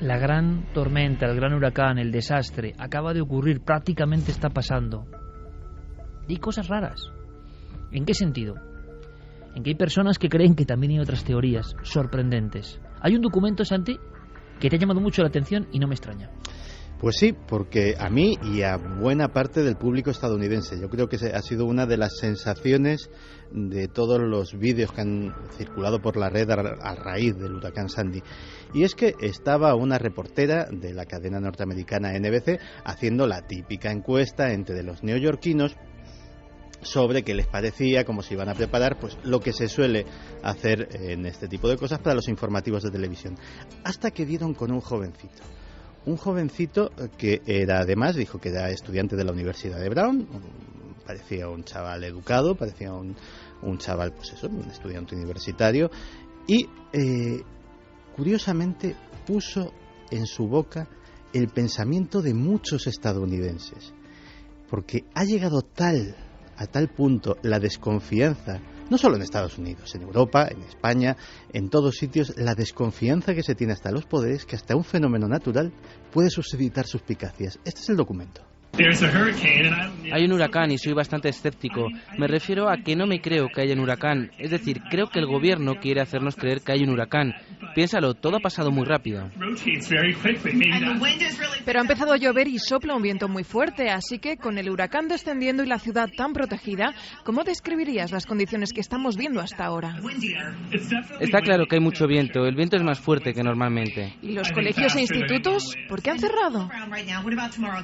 La gran tormenta, el gran huracán, el desastre, acaba de ocurrir, prácticamente está pasando. Y hay cosas raras. ¿En qué sentido? En que hay personas que creen que también hay otras teorías sorprendentes. Hay un documento, Santi, que te ha llamado mucho la atención y no me extraña. Pues sí, porque a mí y a buena parte del público estadounidense, yo creo que ha sido una de las sensaciones de todos los vídeos que han circulado por la red a raíz del huracán Sandy. Y es que estaba una reportera de la cadena norteamericana NBC haciendo la típica encuesta entre los neoyorquinos sobre qué les parecía, cómo se iban a preparar, pues lo que se suele hacer en este tipo de cosas para los informativos de televisión. Hasta que dieron con un jovencito que era, además, dijo que era estudiante de la Universidad de Brown, parecía un chaval educado, parecía un chaval, pues eso, un estudiante universitario, y curiosamente puso en su boca el pensamiento de muchos estadounidenses, porque ha llegado a tal punto la desconfianza, no solo en Estados Unidos, en Europa, en España, en todos sitios, la desconfianza que se tiene hasta los poderes, que hasta un fenómeno natural puede suscitar suspicacias. Este es el documento. Hay un huracán y soy bastante escéptico. Me refiero a que no me creo que haya un huracán. Es decir, creo que el gobierno quiere hacernos creer que hay un huracán. Piénsalo, todo ha pasado muy rápido. Pero ha empezado a llover y sopla un viento muy fuerte, así que con el huracán descendiendo y la ciudad tan protegida, ¿cómo describirías las condiciones que estamos viendo hasta ahora? Está claro que hay mucho viento. El viento es más fuerte que normalmente. ¿Y los colegios e institutos? ¿Por qué han cerrado?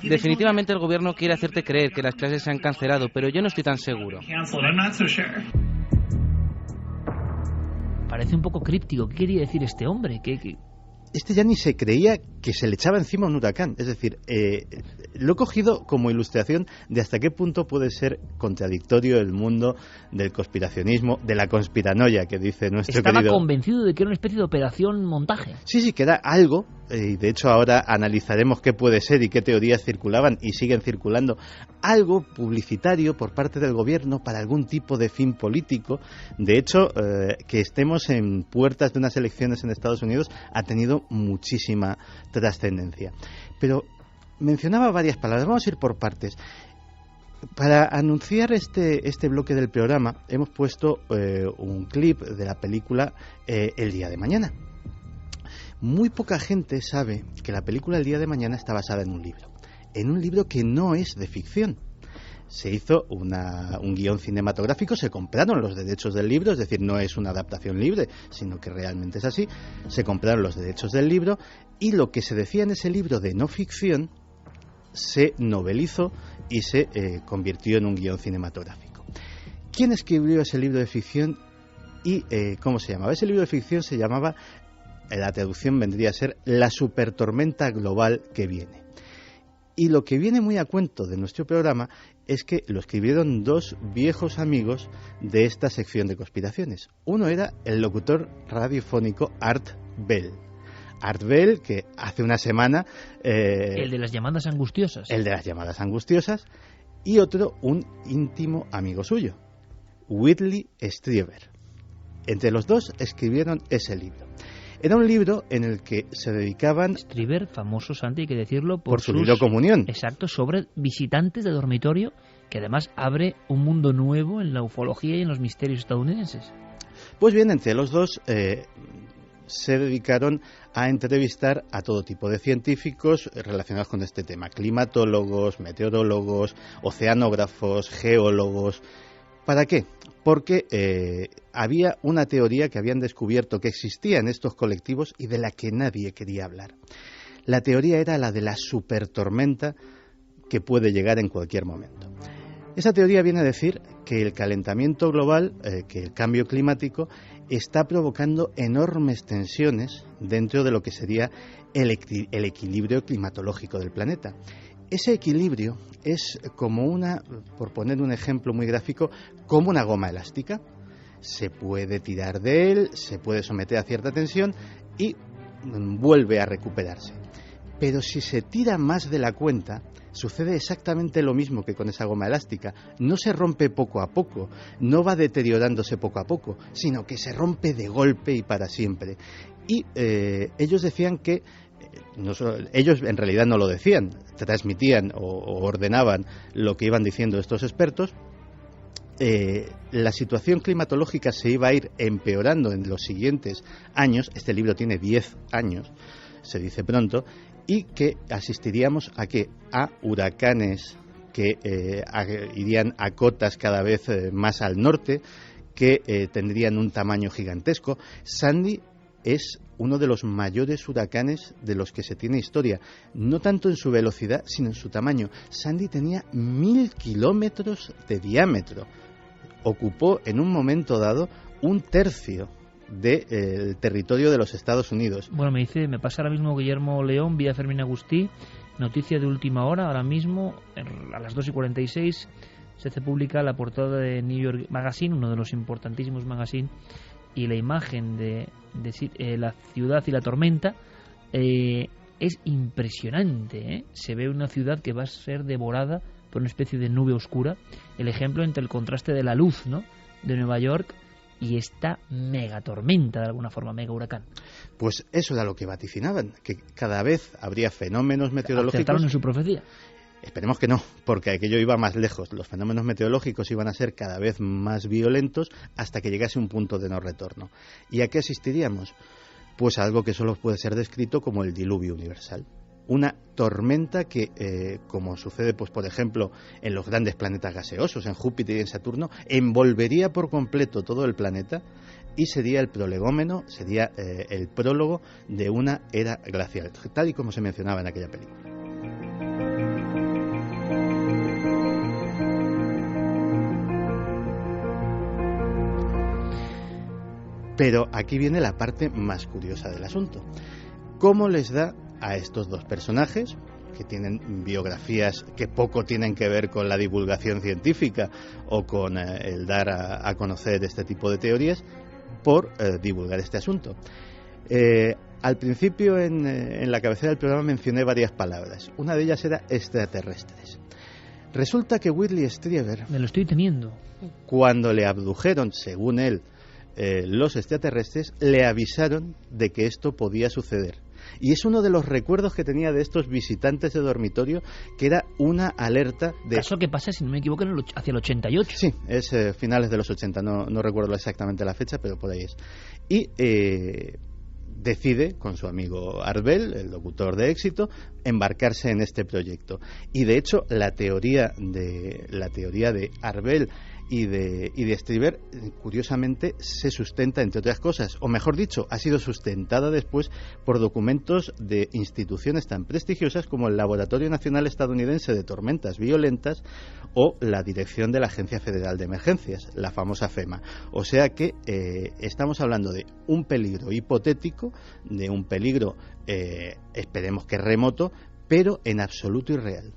Definitivamente el gobierno quiere hacerte creer que las clases se han cancelado, pero yo no estoy tan seguro. Parece un poco críptico. ¿Qué quería decir este hombre? Este ya ni se creía que se le echaba encima un huracán. Es decir, lo he cogido como ilustración de hasta qué punto puede ser contradictorio el mundo del conspiracionismo, de la conspiranoia que dice nuestro querido... Estaba convencido de que era una especie de operación montaje. Sí, que era algo, y de hecho ahora analizaremos qué puede ser y qué teorías circulaban y siguen circulando, algo publicitario por parte del gobierno para algún tipo de fin político. De hecho, que estemos en puertas de unas elecciones en Estados Unidos ha tenido muchísima trascendencia. Pero mencionaba varias palabras, vamos a ir por partes. Para anunciar este bloque del programa hemos puesto un clip de la película El día de mañana. Muy poca gente sabe que la película El día de mañana está basada en un libro que no es de ficción. Se hizo un guión cinematográfico, se compraron los derechos del libro, es decir, no es una adaptación libre, sino que realmente es así. Se compraron los derechos del libro y lo que se decía en ese libro de no ficción se novelizó y se convirtió en un guión cinematográfico. ¿Quién escribió ese libro de ficción y cómo se llamaba? Ese libro de ficción se llamaba, la traducción vendría a ser La supertormenta global que viene. Y lo que viene muy a cuento de nuestro programa es que lo escribieron dos viejos amigos de esta sección de conspiraciones. Uno era el locutor radiofónico Art Bell. Art Bell, que hace una semana... el de las llamadas angustiosas. El de las llamadas angustiosas. Y otro, un íntimo amigo suyo, Whitley Strieber. Entre los dos escribieron ese libro. Era un libro en el que se dedicaban... Strieber, famoso, Santi, hay que decirlo, por su libro Comunión. Exacto, sobre visitantes de dormitorio, que además abre un mundo nuevo en la ufología y en los misterios estadounidenses. Pues bien, entre los dos se dedicaron a entrevistar a todo tipo de científicos relacionados con este tema. Climatólogos, meteorólogos, oceanógrafos, geólogos... ¿Para qué? Porque había una teoría que habían descubierto que existía en estos colectivos y de la que nadie quería hablar. La teoría era la de la supertormenta que puede llegar en cualquier momento. Esa teoría viene a decir que el calentamiento global, que el cambio climático, está provocando enormes tensiones dentro de lo que sería el equilibrio climatológico del planeta. Ese equilibrio es como por poner un ejemplo muy gráfico, como una goma elástica. Se puede tirar de él, se puede someter a cierta tensión y vuelve a recuperarse. Pero si se tira más de la cuenta, sucede exactamente lo mismo que con esa goma elástica. No se rompe poco a poco, no va deteriorándose poco a poco, sino que se rompe de golpe y para siempre. Y ellos decían que ellos en realidad no lo decían, transmitían o ordenaban lo que iban diciendo estos expertos. La situación climatológica se iba a ir empeorando en los siguientes años. Este libro tiene 10 años, se dice pronto, y que asistiríamos a huracanes que irían a cotas cada vez más al norte, que tendrían un tamaño gigantesco. Sandy es uno de los mayores huracanes de los que se tiene historia, no tanto en su velocidad, sino en su tamaño. Sandy tenía 1000 kilómetros de diámetro. Ocupó en un momento dado 1/3 del territorio de los Estados Unidos. Bueno, me pasa ahora mismo Guillermo León, vía Fermín Agustí, noticia de última hora, ahora mismo, a las 2:46, se hace pública la portada de New York Magazine, uno de los importantísimos magazines, y la imagen de la ciudad y la tormenta es impresionante, ¿eh? Se ve una ciudad que va a ser devorada por una especie de nube oscura. El ejemplo entre el contraste de la luz, ¿no?, de Nueva York y esta mega tormenta, de alguna forma, mega huracán. Pues eso era lo que vaticinaban, que cada vez habría fenómenos meteorológicos. ¿Acertaron en su profecía? Esperemos que no, porque aquello iba más lejos. Los fenómenos meteorológicos iban a ser cada vez más violentos hasta que llegase un punto de no retorno. ¿Y a qué asistiríamos? Pues a algo que solo puede ser descrito como el diluvio universal. Una tormenta que, como sucede, pues por ejemplo, en los grandes planetas gaseosos, en Júpiter y en Saturno, envolvería por completo todo el planeta y sería el prolegómeno, sería el prólogo de una era glacial, tal y como se mencionaba en aquella película. Pero aquí viene la parte más curiosa del asunto. ¿Cómo les da a estos dos personajes, que tienen biografías que poco tienen que ver con la divulgación científica o con el dar a conocer este tipo de teorías, por divulgar este asunto? Al principio, en la cabecera del programa, mencioné varias palabras. Una de ellas era extraterrestres. Resulta que Whitley Strieber... Me lo estoy temiendo. Cuando le abdujeron, según él, los extraterrestres, le avisaron de que esto podía suceder. Y es uno de los recuerdos que tenía de estos visitantes de dormitorio, que era una alerta de... Caso que pasa, si no me equivoco, hacia el 88. Sí, es finales de los 80, no recuerdo exactamente la fecha, pero por ahí es. Y decide, con su amigo Art Bell, el locutor de éxito, embarcarse en este proyecto. Y de hecho, la teoría de Art Bell y de Strieber, curiosamente, se sustenta, entre otras cosas, o mejor dicho, ha sido sustentada después por documentos de instituciones tan prestigiosas como el Laboratorio Nacional Estadounidense de Tormentas Violentas o la Dirección de la Agencia Federal de Emergencias, la famosa FEMA. O sea que estamos hablando de un peligro hipotético, de un peligro, esperemos que remoto, pero en absoluto irreal.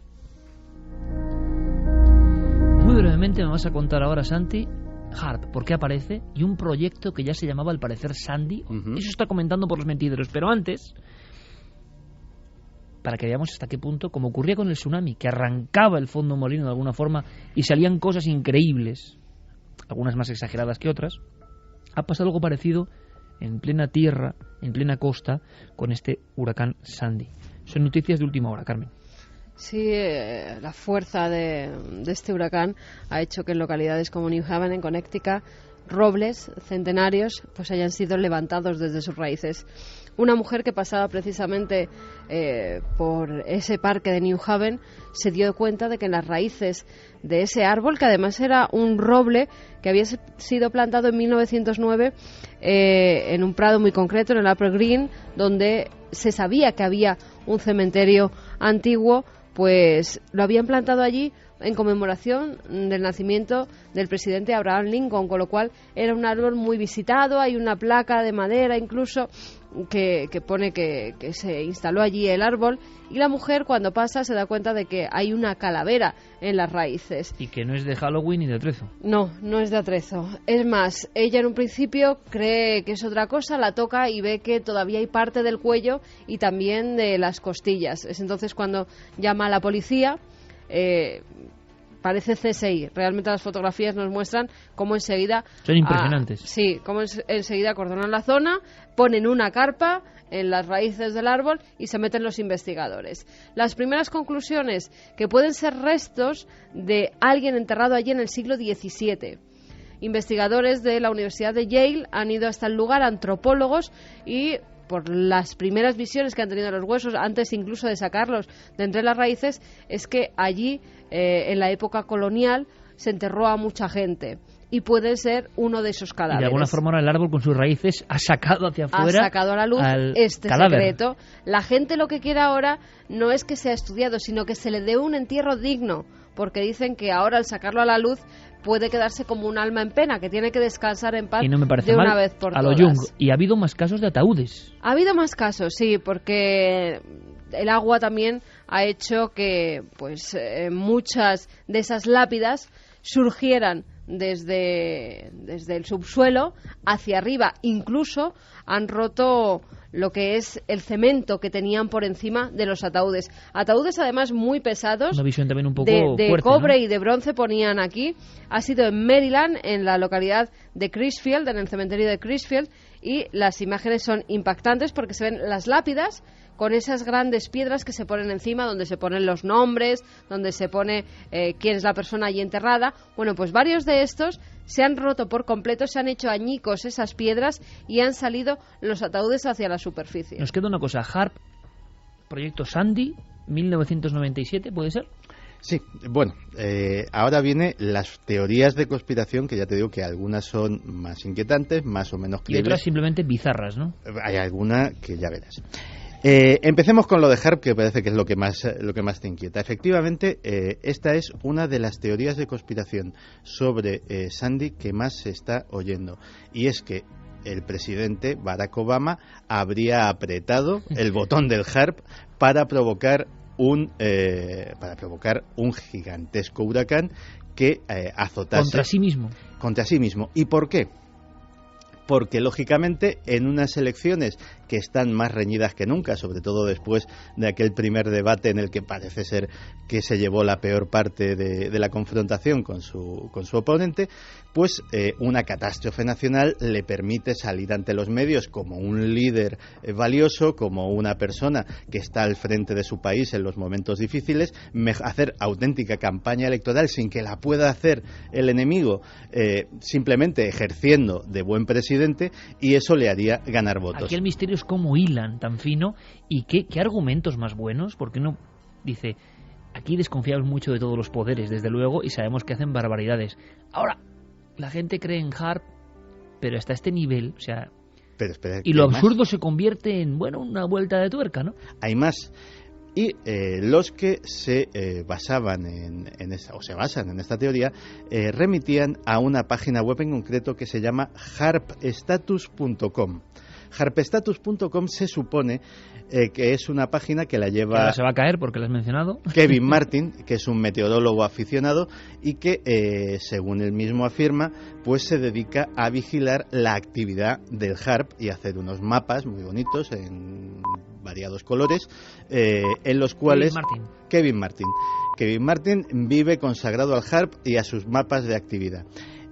Muy brevemente me vas a contar ahora, Santi, HAARP, por qué aparece, y un proyecto que ya se llamaba al parecer Sandy. Eso está comentando por los mentideros, pero antes, para que veamos hasta qué punto, como ocurría con el tsunami, que arrancaba el fondo marino de alguna forma y salían cosas increíbles, algunas más exageradas que otras, ha pasado algo parecido en plena tierra, en plena costa, con este huracán Sandy. Son noticias de última hora, Carmen. Sí, la fuerza de este huracán ha hecho que en localidades como New Haven, en Connecticut, robles centenarios pues hayan sido levantados desde sus raíces. Una mujer que pasaba precisamente por ese parque de New Haven se dio cuenta de que en las raíces de ese árbol, que además era un roble que había sido plantado en 1909 en un prado muy concreto, en el Upper Green, donde se sabía que había un cementerio antiguo, pues lo habían plantado allí en conmemoración del nacimiento del presidente Abraham Lincoln, con lo cual era un árbol muy visitado. Hay una placa de madera incluso que pone que se instaló allí el árbol, y la mujer cuando pasa se da cuenta de que hay una calavera en las raíces. Y que no es de Halloween ni de atrezo. No es de atrezo. Es más, ella en un principio cree que es otra cosa, la toca y ve que todavía hay parte del cuello y también de las costillas. Es entonces cuando llama a la policía. parece CSI. Realmente las fotografías nos muestran cómo enseguida... Son impresionantes. Sí, cómo enseguida acordonan la zona, ponen una carpa en las raíces del árbol y se meten los investigadores. Las primeras conclusiones, que pueden ser restos de alguien enterrado allí en el siglo XVII. Investigadores de la Universidad de Yale han ido hasta el lugar, antropólogos, y por las primeras visiones que han tenido los huesos, antes incluso de sacarlos de entre las raíces, es que allí, en la época colonial, se enterró a mucha gente. Y puede ser uno de esos cadáveres. Y de alguna forma ahora el árbol con sus raíces ha sacado hacia afuera, ha sacado a la luz este cadáver. secreto. La gente lo que quiere ahora no es que sea estudiado, sino que se le dé un entierro digno, porque dicen que ahora al sacarlo a la luz puede quedarse como un alma en pena, que tiene que descansar en paz y no me parece de una mal, vez por a lo todas. Jung. Y ha habido más casos de ataúdes. Ha habido más casos, sí, porque el agua también ha hecho que pues muchas de esas lápidas surgieran desde el subsuelo hacia arriba. Incluso han roto lo que es el cemento que tenían por encima de los ataúdes. Ataúdes además muy pesados. Una visión también un poco de fuerte, cobre, ¿no? Y de bronce ponían aquí. Ha sido en Maryland, en la localidad de Crisfield, en el cementerio de Crisfield, y las imágenes son impactantes porque se ven las lápidas con esas grandes piedras que se ponen encima, donde se ponen los nombres, donde se pone quién es la persona allí enterrada. Bueno, pues varios de estos se han roto por completo, se han hecho añicos esas piedras y han salido los ataúdes hacia la superficie. Nos queda una cosa, HAARP, Proyecto Sandy, 1997, ¿puede ser? Sí, bueno, ahora vienen las teorías de conspiración, que ya te digo que algunas son más inquietantes, más o menos Y creíbles. otras simplemente bizarras, ¿no? Hay alguna que ya verás. Empecemos con lo de HAARP, que parece que es lo que más te inquieta. Efectivamente, esta es una de las teorías de conspiración sobre Sandy que más se está oyendo. Y es que el presidente Barack Obama habría apretado el botón del HAARP para provocar un gigantesco huracán que azotase contra sí mismo. ¿Y por qué? Porque, lógicamente, en unas elecciones que están más reñidas que nunca, sobre todo después de aquel primer debate en el que parece ser que se llevó la peor parte de la confrontación con su oponente, pues una catástrofe nacional le permite salir ante los medios como un líder valioso, como una persona que está al frente de su país en los momentos difíciles, hacer auténtica campaña electoral sin que la pueda hacer el enemigo, simplemente ejerciendo de buen presidente, y eso le haría ganar votos. Aquí el misterio es cómo hilan tan fino y qué argumentos más buenos, porque uno dice, aquí desconfiamos mucho de todos los poderes, desde luego, y sabemos que hacen barbaridades. Ahora, la gente cree en HAARP, pero hasta este nivel, o sea... Pero espera, y lo absurdo se convierte en, bueno, una vuelta de tuerca, ¿no? Hay más. Y los que se basaban en esta, o se basan en esta teoría, remitían a una página web en concreto que se llama harpstatus.com. Harpstatus.com se supone que es una página que la lleva... Ahora se va a caer porque la has mencionado. Kevin Martin, que es un meteorólogo aficionado y que, según él mismo afirma, pues se dedica a vigilar la actividad del HAARP y hacer unos mapas muy bonitos en variados colores, en los cuales... Kevin Martin vive consagrado al HAARP y a sus mapas de actividad.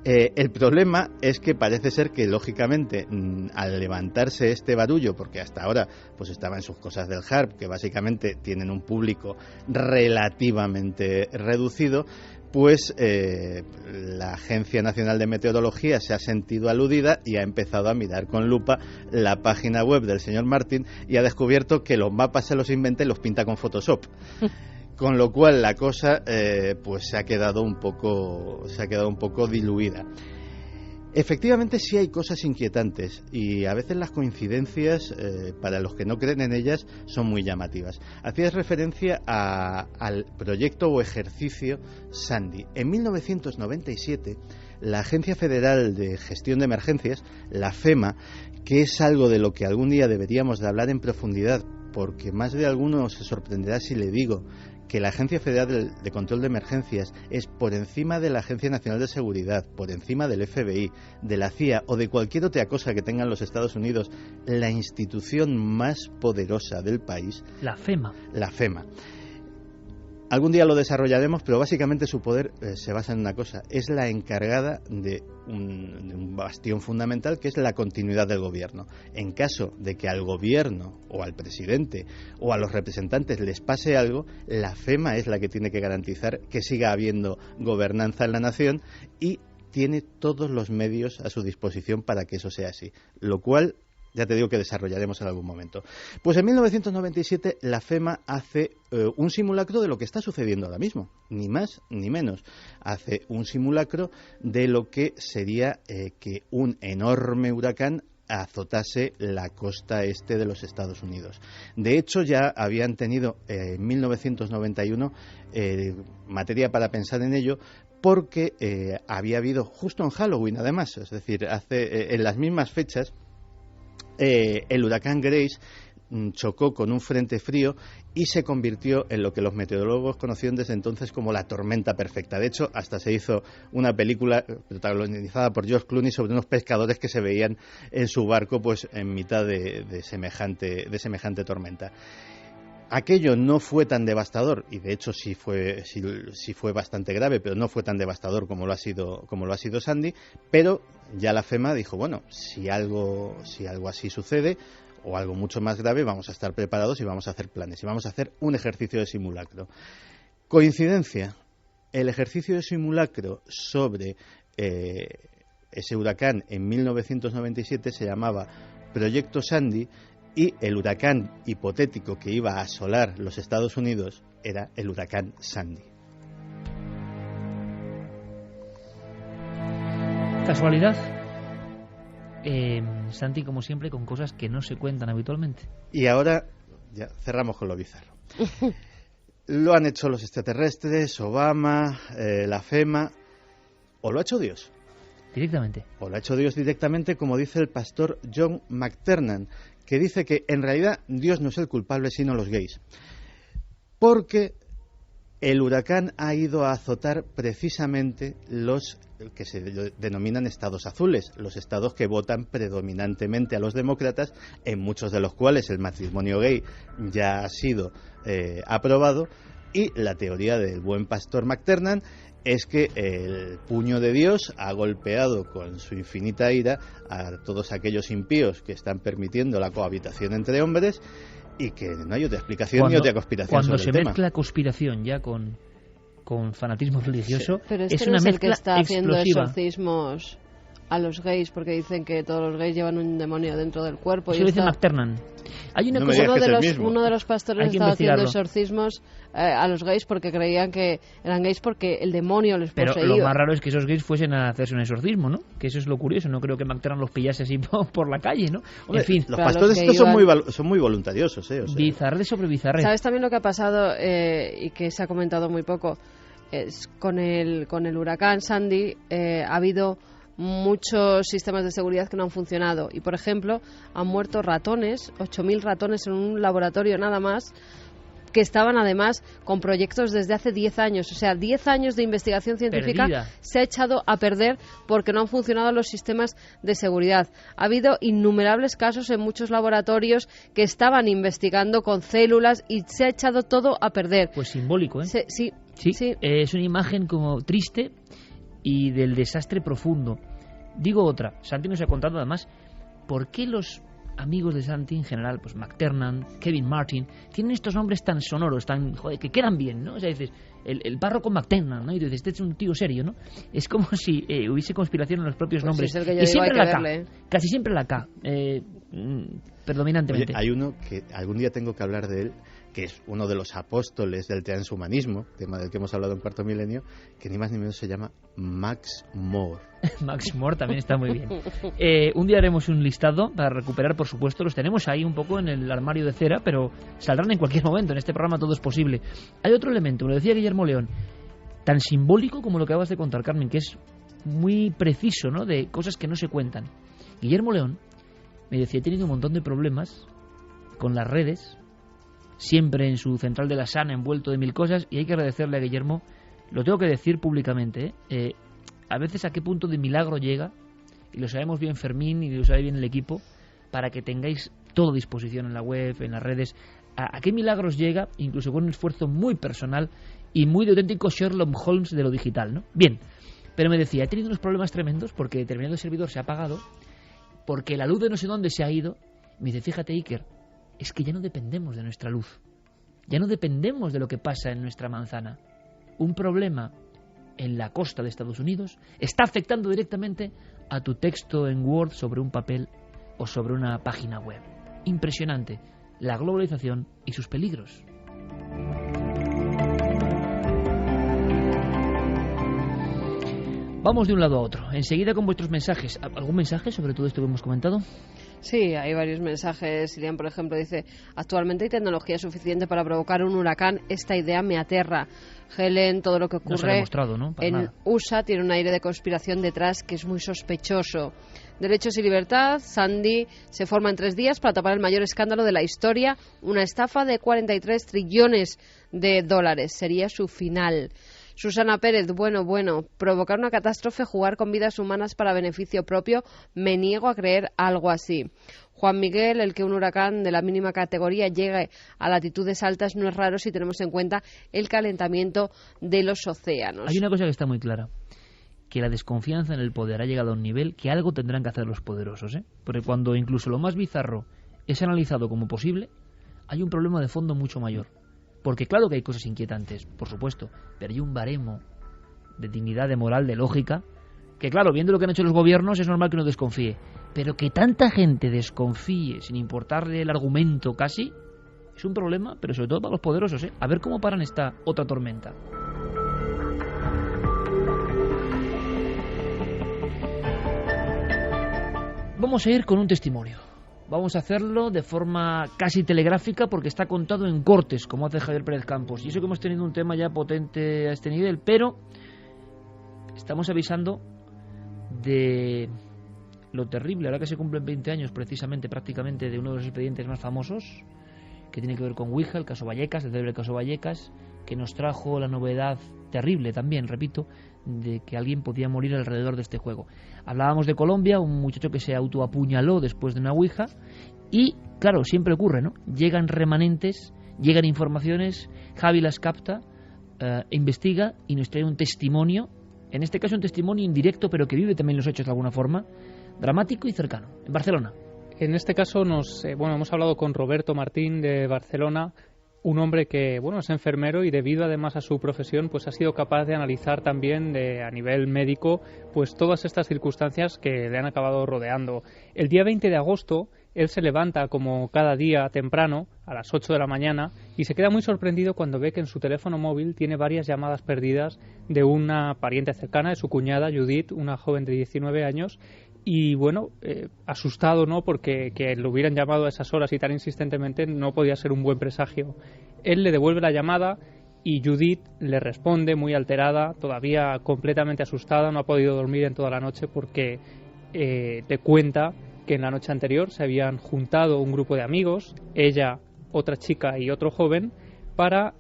El problema es que parece ser que, lógicamente, al levantarse este barullo, porque hasta ahora pues estaba en sus cosas del HAARP, que básicamente tienen un público relativamente reducido, pues la Agencia Nacional de Meteorología se ha sentido aludida y ha empezado a mirar con lupa la página web del señor Martin y ha descubierto que los mapas se los inventa y los pinta con Photoshop. Con lo cual la cosa pues se ha quedado un poco diluida. Efectivamente sí hay cosas inquietantes y a veces las coincidencias, para los que no creen en ellas, son muy llamativas. Hacías referencia al proyecto o ejercicio Sandy. En 1997, la Agencia Federal de Gestión de Emergencias, la FEMA, que es algo de lo que algún día deberíamos de hablar en profundidad, porque más de alguno se sorprenderá si le digo que la Agencia Federal de Control de Emergencias es por encima de la Agencia Nacional de Seguridad, por encima del FBI, de la CIA o de cualquier otra cosa que tengan los Estados Unidos, la institución más poderosa del país. La FEMA. La FEMA. Algún día lo desarrollaremos, pero básicamente su poder se basa en una cosa. Es la encargada de un bastión fundamental, que es la continuidad del gobierno. En caso de que al gobierno o al presidente o a los representantes les pase algo, la FEMA es la que tiene que garantizar que siga habiendo gobernanza en la nación y tiene todos los medios a su disposición para que eso sea así. Lo cual, ya te digo que desarrollaremos en algún momento. Pues en 1997 la FEMA hace un simulacro de lo que está sucediendo ahora mismo, ni más ni menos. Hace un simulacro de lo que sería que un enorme huracán azotase la costa este de los Estados Unidos. De hecho, ya habían tenido en 1991 materia para pensar en ello, porque había habido justo en Halloween, además, es decir, en las mismas fechas, el huracán Grace chocó con un frente frío y se convirtió en lo que los meteorólogos conocían desde entonces como la tormenta perfecta. De hecho, hasta se hizo una película protagonizada por George Clooney sobre unos pescadores que se veían en su barco pues en mitad de semejante tormenta. Aquello no fue tan devastador, y de hecho sí fue bastante grave, pero no fue tan devastador como lo ha sido Sandy, pero ya la FEMA dijo, bueno, si algo así sucede, o algo mucho más grave, vamos a estar preparados y vamos a hacer planes, y vamos a hacer un ejercicio de simulacro. Coincidencia, el ejercicio de simulacro sobre ese huracán en 1997 se llamaba Proyecto Sandy, y el huracán hipotético que iba a asolar los Estados Unidos era el huracán Sandy. ¿Casualidad? Santi, como siempre, con cosas que no se cuentan habitualmente. Y ahora ya cerramos con lo bizarro. Lo han hecho los extraterrestres, Obama, la FEMA, o lo ha hecho Dios. Directamente. O lo ha hecho Dios directamente, como dice el pastor John McTernan, que dice que en realidad Dios no es el culpable, sino los gays. Porque el huracán ha ido a azotar precisamente los que se denominan estados azules, los estados que votan predominantemente a los demócratas, en muchos de los cuales el matrimonio gay ya ha sido aprobado, y la teoría del buen pastor McTernan es que el puño de Dios ha golpeado con su infinita ira a todos aquellos impíos que están permitiendo la cohabitación entre hombres, y que no hay otra explicación ni otra conspiración sobre el tema. Cuando se mezcla conspiración ya con fanatismo religioso, sí, pero es una no es mezcla el que está haciendo explosiva. exorcismos a los gays, porque dicen que todos los gays llevan un demonio dentro del cuerpo. Eso y dice McTernan. Hay una cosa, uno de los pastores estaba haciendo exorcismos a los gays porque creían que eran gays porque el demonio les poseía. Pero lo más raro es que esos gays fuesen a hacerse un exorcismo, ¿no? Que eso es lo curioso. No creo que McTernan los pillase así por la calle, ¿no? Hombre, en fin, los pastores estos son muy voluntariosos, ¿eh? O sea, bizarre sobre bizarre. ¿Sabes también lo que ha pasado y que se ha comentado muy poco? Con el huracán Sandy ha habido muchos sistemas de seguridad que no han funcionado, y por ejemplo han muerto ratones, 8.000 ratones en un laboratorio nada más, que estaban además con proyectos desde hace 10 años, o sea, 10 años de investigación científica se ha echado a perder porque no han funcionado los sistemas de seguridad. Ha habido innumerables casos en muchos laboratorios que estaban investigando con células y se ha echado todo a perder. Pues simbólico, ¿eh? Sí. Es una imagen como triste y del desastre profundo. Digo otra, Santi nos ha contado además por qué los amigos de Santi en general, pues McTernan, Kevin Martin, tienen estos nombres tan sonoros, que quedan bien, ¿no? O sea, dices, el párroco McTernan, ¿no? Y dices, este es un tío serio, ¿no? Es como si hubiese conspiración en los propios nombres. Sí, es el que yo y digo, siempre la K, verle. casi siempre la K, predominantemente. Oye, hay uno que algún día tengo que hablar de él, que es uno de los apóstoles del transhumanismo, tema del que hemos hablado en Cuarto Milenio, que ni más ni menos se llama Max More. Max More también está muy bien. Un día haremos un listado para recuperar, por supuesto, los tenemos ahí un poco en el armario de cera, pero saldrán en cualquier momento. En este programa todo es posible. Hay otro elemento, me lo decía Guillermo León, tan simbólico como lo que acabas de contar, Carmen, que es muy preciso, ¿no?, de cosas que no se cuentan. Guillermo León me decía, he tenido un montón de problemas con las redes, siempre en su central de la Sana, envuelto de mil cosas, y hay que agradecerle a Guillermo, lo tengo que decir públicamente, a veces a qué punto de milagro llega, y lo sabemos bien Fermín y lo sabe bien el equipo, para que tengáis todo a disposición en la web, en las redes. ¿A qué milagros llega? Incluso con un esfuerzo muy personal y muy de auténtico Sherlock Holmes de lo digital, ¿no? Bien, pero me decía, he tenido unos problemas tremendos porque determinado servidor se ha apagado, porque la luz de no sé dónde se ha ido. Me dice, fíjate, Iker, es que ya no dependemos de nuestra luz, ya no dependemos de lo que pasa en nuestra manzana. Un problema en la costa de Estados Unidos está afectando directamente a tu texto en Word sobre un papel o sobre una página web. Impresionante, la globalización y sus peligros. Vamos de un lado a otro. Enseguida con vuestros mensajes. ¿Algún mensaje sobre todo esto que hemos comentado? Sí, hay varios mensajes. Ilian, por ejemplo, dice: actualmente hay tecnología suficiente para provocar un huracán. Esta idea me aterra. Helen, todo lo que ocurre no se ha demostrado, ¿no? Para en nada. USA tiene un aire de conspiración detrás que es muy sospechoso. Derechos y libertad. Sandy se forma en 3 días para tapar el mayor escándalo de la historia. Una estafa de 43 trillones de dólares. Sería su final. Susana Pérez, bueno, provocar una catástrofe, jugar con vidas humanas para beneficio propio, me niego a creer algo así. Juan Miguel, el que un huracán de la mínima categoría llegue a latitudes altas no es raro si tenemos en cuenta el calentamiento de los océanos. Hay una cosa que está muy clara, que la desconfianza en el poder ha llegado a un nivel que algo tendrán que hacer los poderosos, ¿eh? Porque cuando incluso lo más bizarro es analizado como posible, hay un problema de fondo mucho mayor. Porque claro que hay cosas inquietantes, por supuesto, pero hay un baremo de dignidad, de moral, de lógica, que claro, viendo lo que han hecho los gobiernos es normal que uno desconfíe. Pero que tanta gente desconfíe sin importarle el argumento casi, es un problema, pero sobre todo para los poderosos, ¿eh? A ver cómo paran esta otra tormenta. Vamos a ir con un testimonio. Vamos a hacerlo de forma casi telegráfica porque está contado en cortes, como hace Javier Pérez Campos. Y eso que hemos tenido un tema ya potente a este nivel, pero estamos avisando de lo terrible, ahora que se cumplen 20 años precisamente, prácticamente, de uno de los expedientes más famosos, que tiene que ver con Ouija, el caso Vallecas, el terrible caso Vallecas, que nos trajo la novedad terrible también, repito, de que alguien podía morir alrededor de este juego. Hablábamos de Colombia, un muchacho que se autoapuñaló después de una Ouija, y claro, siempre ocurre, ¿no? Llegan remanentes, llegan informaciones, Javi las capta, investiga y nos trae un testimonio, en este caso un testimonio indirecto, pero que vive también los hechos de alguna forma, dramático y cercano, en Barcelona. En este caso hemos hablado con Roberto Martín de Barcelona, un hombre que es enfermero y debido además a su profesión pues ha sido capaz de analizar también a nivel médico pues todas estas circunstancias que le han acabado rodeando. El día 20 de agosto él se levanta como cada día temprano a las 8 de la mañana y se queda muy sorprendido cuando ve que en su teléfono móvil tiene varias llamadas perdidas de una pariente cercana, de su cuñada Judith, una joven de 19 años. Y asustado, ¿no? Porque que lo hubieran llamado a esas horas y tan insistentemente no podía ser un buen presagio. Él le devuelve la llamada y Judith le responde muy alterada, todavía completamente asustada, no ha podido dormir en toda la noche porque le cuenta que en la noche anterior se habían juntado un grupo de amigos, ella, otra chica y otro joven, para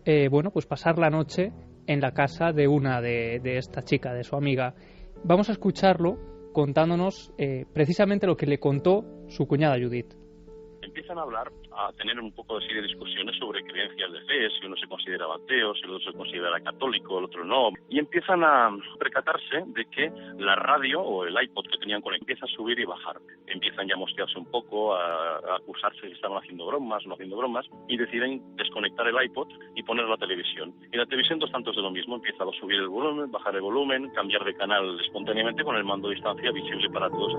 pasar la noche en la casa de una de esta chica, de su amiga. Vamos a escucharlo contándonos precisamente lo que le contó su cuñada Judith. Empiezan a hablar, a tener un poco de discusiones sobre creencias de fe, si uno se consideraba ateo, si el otro se considera católico, el otro no, y empiezan a percatarse de que la radio o el iPod que tenían con él empieza a subir y bajar. Empiezan ya a mosquearse un poco, a acusarse de que estaban haciendo bromas, no haciendo bromas, y deciden desconectar el iPod y poner la televisión. Y la televisión dos tantos de lo mismo, empieza a subir el volumen, bajar el volumen, cambiar de canal espontáneamente con el mando a distancia visible para todos.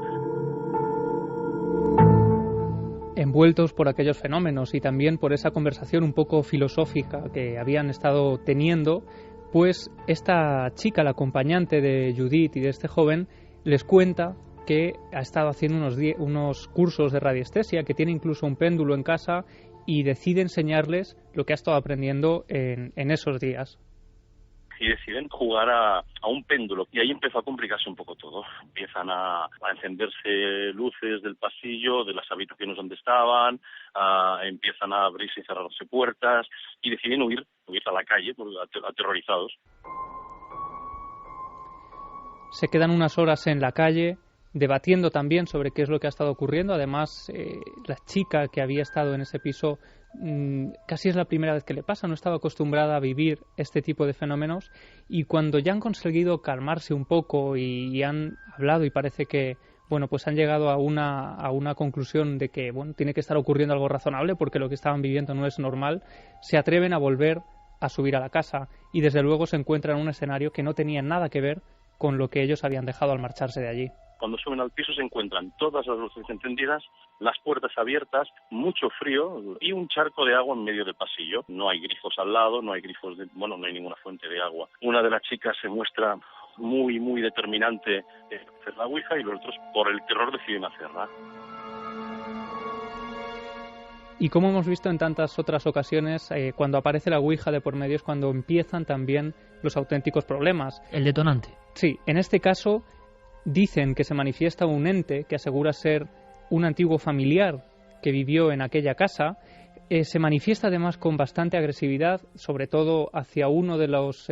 Envueltos por aquellos fenómenos y también por esa conversación un poco filosófica que habían estado teniendo, pues esta chica, la acompañante de Judith y de este joven, les cuenta que ha estado haciendo unos cursos de radiestesia, que tiene incluso un péndulo en casa y decide enseñarles lo que ha estado aprendiendo en esos días. Y deciden jugar a un péndulo. Y ahí empezó a complicarse un poco todo. Empiezan a encenderse luces del pasillo, de las habitaciones donde estaban, empiezan a abrirse y cerrarse puertas, y deciden huir a la calle, aterrorizados. Se quedan unas horas en la calle, debatiendo también sobre qué es lo que ha estado ocurriendo. Además, la chica que había estado en ese piso casi es la primera vez que le pasa, no estaba acostumbrada a vivir este tipo de fenómenos, y cuando ya han conseguido calmarse un poco y han hablado y parece que pues han llegado a una conclusión de que tiene que estar ocurriendo algo razonable porque lo que estaban viviendo no es normal, se atreven a volver a subir a la casa y desde luego se encuentran en un escenario que no tenía nada que ver con lo que ellos habían dejado al marcharse de allí. Cuando suben al piso se encuentran todas las luces encendidas, las puertas abiertas, mucho frío y un charco de agua en medio del pasillo. No hay grifos al lado, no hay no hay ninguna fuente de agua. Una de las chicas se muestra muy, muy determinante en hacer la ouija y los otros, por el terror, deciden hacerla. Y como hemos visto en tantas otras ocasiones, cuando aparece la ouija de por medio es cuando empiezan también los auténticos problemas. El detonante. Sí, en este caso dicen que se manifiesta un ente que asegura ser un antiguo familiar que vivió en aquella casa. Se manifiesta además con bastante agresividad, sobre todo hacia uno de los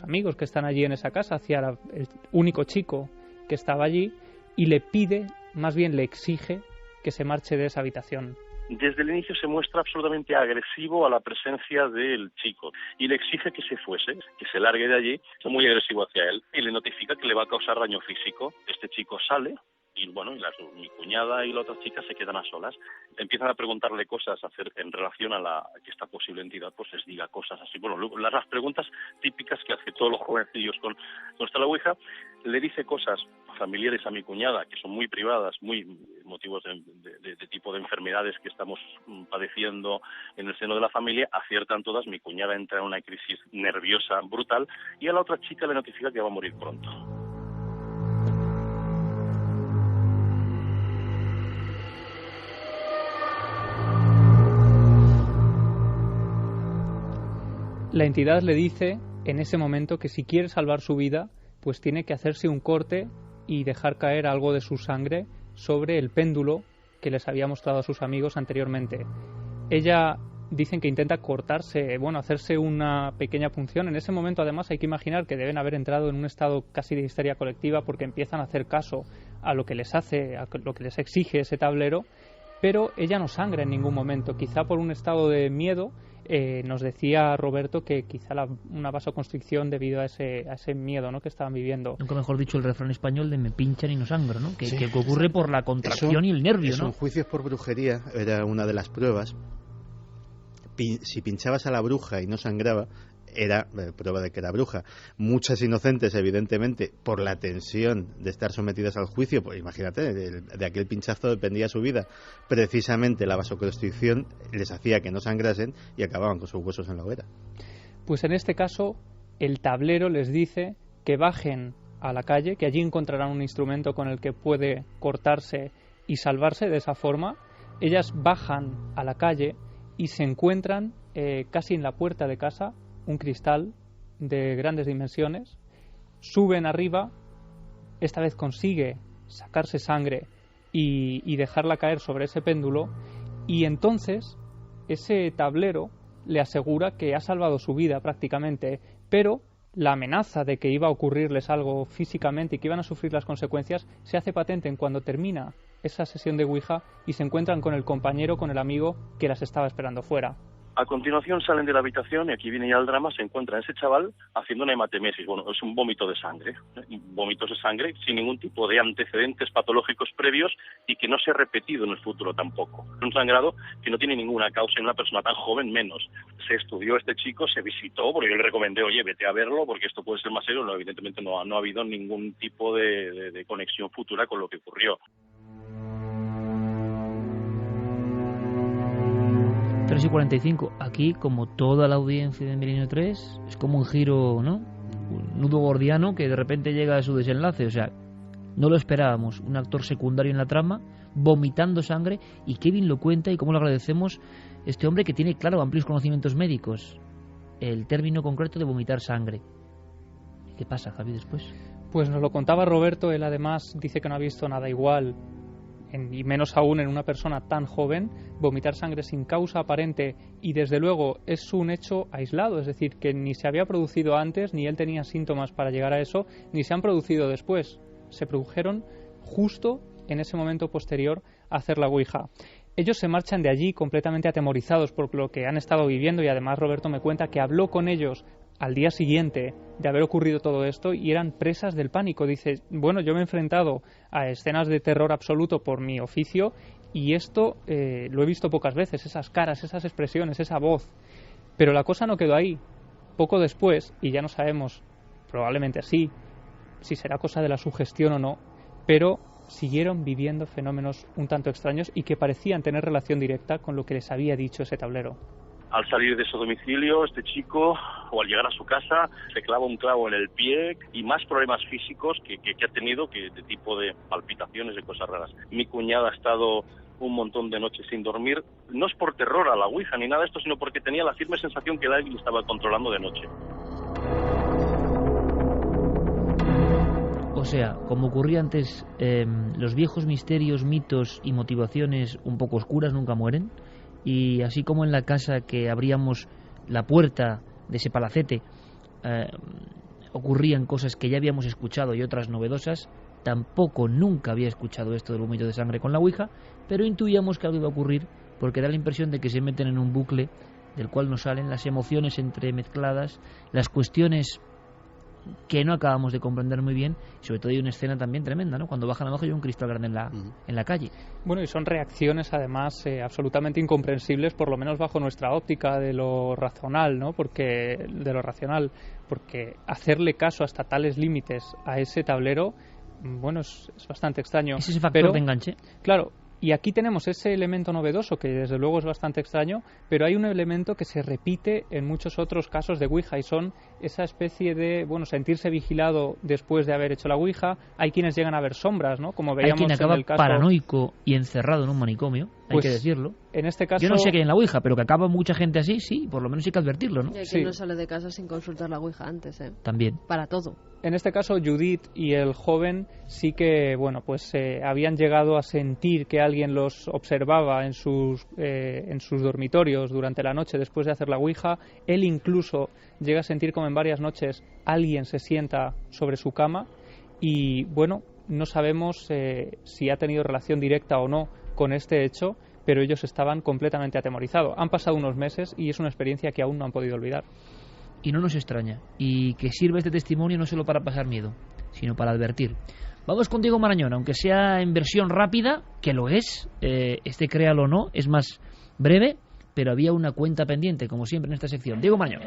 amigos que están allí en esa casa, hacia el único chico que estaba allí, y le pide, más bien le exige, que se marche de esa habitación. Desde el inicio se muestra absolutamente agresivo a la presencia del chico y le exige que se fuese, que se largue de allí. Es muy agresivo hacia él y le notifica que le va a causar daño físico. Este chico sale y mi cuñada y la otra chica se quedan a solas. Empiezan a preguntarle cosas en relación a que esta posible entidad pues les diga cosas así. Las preguntas típicas que hace todos los jovencillos con esta la ouija. Le dice cosas familiares a mi cuñada que son muy privadas, muy motivos de tipo de enfermedades que estamos padeciendo en el seno de la familia. Aciertan todas, mi cuñada entra en una crisis nerviosa brutal y a la otra chica le notifica que va a morir pronto. La entidad le dice en ese momento que si quiere salvar su vida, pues tiene que hacerse un corte y dejar caer algo de su sangre sobre el péndulo que les había mostrado a sus amigos anteriormente. Ella dicen que intenta cortarse, hacerse una pequeña punción. En ese momento además hay que imaginar que deben haber entrado en un estado casi de histeria colectiva porque empiezan a hacer caso a lo que les hace, a lo que les exige ese tablero, pero ella no sangra en ningún momento, quizá por un estado de miedo. Nos decía Roberto que quizá una vasoconstricción debido a ese miedo, ¿no?, que estaban viviendo. Nunca mejor dicho el refrán español de me pinchan y no sangro, ¿no? Que ocurre por la contracción y el nervio, ¿no? En juicios por brujería era una de las pruebas. Si pinchabas a la bruja y no sangraba, era prueba de que era bruja. Muchas inocentes, evidentemente, por la tensión de estar sometidas al juicio, pues imagínate, de aquel pinchazo dependía su vida. Precisamente la vasoconstricción les hacía que no sangrasen y acababan con sus huesos en la hoguera. Pues en este caso, el tablero les dice que bajen a la calle, que allí encontrarán un instrumento con el que puede cortarse y salvarse de esa forma. Ellas bajan a la calle y se encuentran casi en la puerta de casa un cristal de grandes dimensiones. Suben arriba, esta vez consigue sacarse sangre y dejarla caer sobre ese péndulo, y entonces ese tablero le asegura que ha salvado su vida prácticamente, pero la amenaza de que iba a ocurrirles algo físicamente y que iban a sufrir las consecuencias se hace patente en cuando termina esa sesión de ouija y se encuentran con el compañero, con el amigo que las estaba esperando fuera. A continuación salen de la habitación y aquí viene ya el drama. Se encuentra ese chaval haciendo una hematemesis. Es un vómito de sangre, vómitos de sangre sin ningún tipo de antecedentes patológicos previos y que no se ha repetido en el futuro tampoco. Un sangrado que no tiene ninguna causa en una persona tan joven, menos. Se estudió este chico, se visitó, porque yo le recomendé, oye, vete a verlo porque esto puede ser más serio. No, evidentemente no ha habido ningún tipo de conexión futura con lo que ocurrió. 3:45. Aquí, como toda la audiencia de Milenio 3, es como un giro, ¿no? Un nudo gordiano que de repente llega a su desenlace. O sea, no lo esperábamos. Un actor secundario en la trama, vomitando sangre, y Kevin lo cuenta y cómo lo agradecemos. Este hombre que tiene, claro, amplios conocimientos médicos. El término concreto de vomitar sangre. ¿Qué pasa, Javi, después? Pues nos lo contaba Roberto. Él además dice que no ha visto nada igual, y menos aún en una persona tan joven. Vomitar sangre sin causa aparente, y desde luego es un hecho aislado, es decir, que ni se había producido antes, ni él tenía síntomas para llegar a eso, ni se han producido después. Se produjeron justo en ese momento posterior a hacer la Ouija. Ellos se marchan de allí completamente atemorizados por lo que han estado viviendo, y además Roberto me cuenta que habló con ellos al día siguiente de haber ocurrido todo esto y eran presas del pánico. Dice, bueno, yo me he enfrentado a escenas de terror absoluto por mi oficio y esto lo he visto pocas veces, esas caras, esas expresiones, esa voz. Pero la cosa no quedó ahí. Poco después, y ya no sabemos, probablemente sí, si será cosa de la sugestión o no, pero siguieron viviendo fenómenos un tanto extraños y que parecían tener relación directa con lo que les había dicho ese tablero. Al salir de su domicilio, este chico, o al llegar a su casa, se clava un clavo en el pie y más problemas físicos que ha tenido, que de tipo de palpitaciones, de cosas raras. Mi cuñada ha estado un montón de noches sin dormir, no es por terror a la Ouija ni nada de esto, sino porque tenía la firme sensación que alguien estaba controlando de noche. O sea, como ocurría antes, los viejos misterios, mitos y motivaciones un poco oscuras nunca mueren. Y así como en la casa que abríamos la puerta de ese palacete ocurrían cosas que ya habíamos escuchado y otras novedosas, tampoco nunca había escuchado esto del vómito de sangre con la Ouija, pero intuíamos que algo iba a ocurrir porque da la impresión de que se meten en un bucle del cual nos salen las emociones entremezcladas, las cuestiones que no acabamos de comprender muy bien, y sobre todo hay una escena también tremenda, ¿no? Cuando bajan abajo hay un cristal grande en la calle. Bueno, y son reacciones además absolutamente incomprensibles, por lo menos bajo nuestra óptica de lo racional, ¿no? Porque hacerle caso hasta tales límites a ese tablero, bueno, es bastante extraño. ¿Es ese factor de enganche? Claro. Y aquí tenemos ese elemento novedoso que desde luego es bastante extraño, pero hay un elemento que se repite en muchos otros casos de Ouija y son esa especie de, sentirse vigilado después de haber hecho la Ouija. Hay quienes llegan a ver sombras, ¿no? Como veíamos en el caso. Hay quien acaba paranoico y encerrado en un manicomio, hay que decirlo. En este caso, yo no sé qué hay en la Ouija, pero que acaba mucha gente así, sí, por lo menos hay que advertirlo, ¿no? Y hay quien no sale de casa sin consultar la Ouija antes, ¿eh? También. Para todo. En este caso, Judith y el joven sí que, habían llegado a sentir que alguien los observaba en sus dormitorios durante la noche después de hacer la Ouija. Él incluso llega a sentir como en varias noches alguien se sienta sobre su cama y, no sabemos si ha tenido relación directa o no con este hecho, pero ellos estaban completamente atemorizados. Han pasado unos meses y es una experiencia que aún no han podido olvidar. Y no nos extraña, y que sirva este testimonio no solo para pasar miedo, sino para advertir. Vamos con Diego Marañón, aunque sea en versión rápida, que lo es, créalo o no, es más breve, pero había una cuenta pendiente, como siempre en esta sección. Diego Marañón.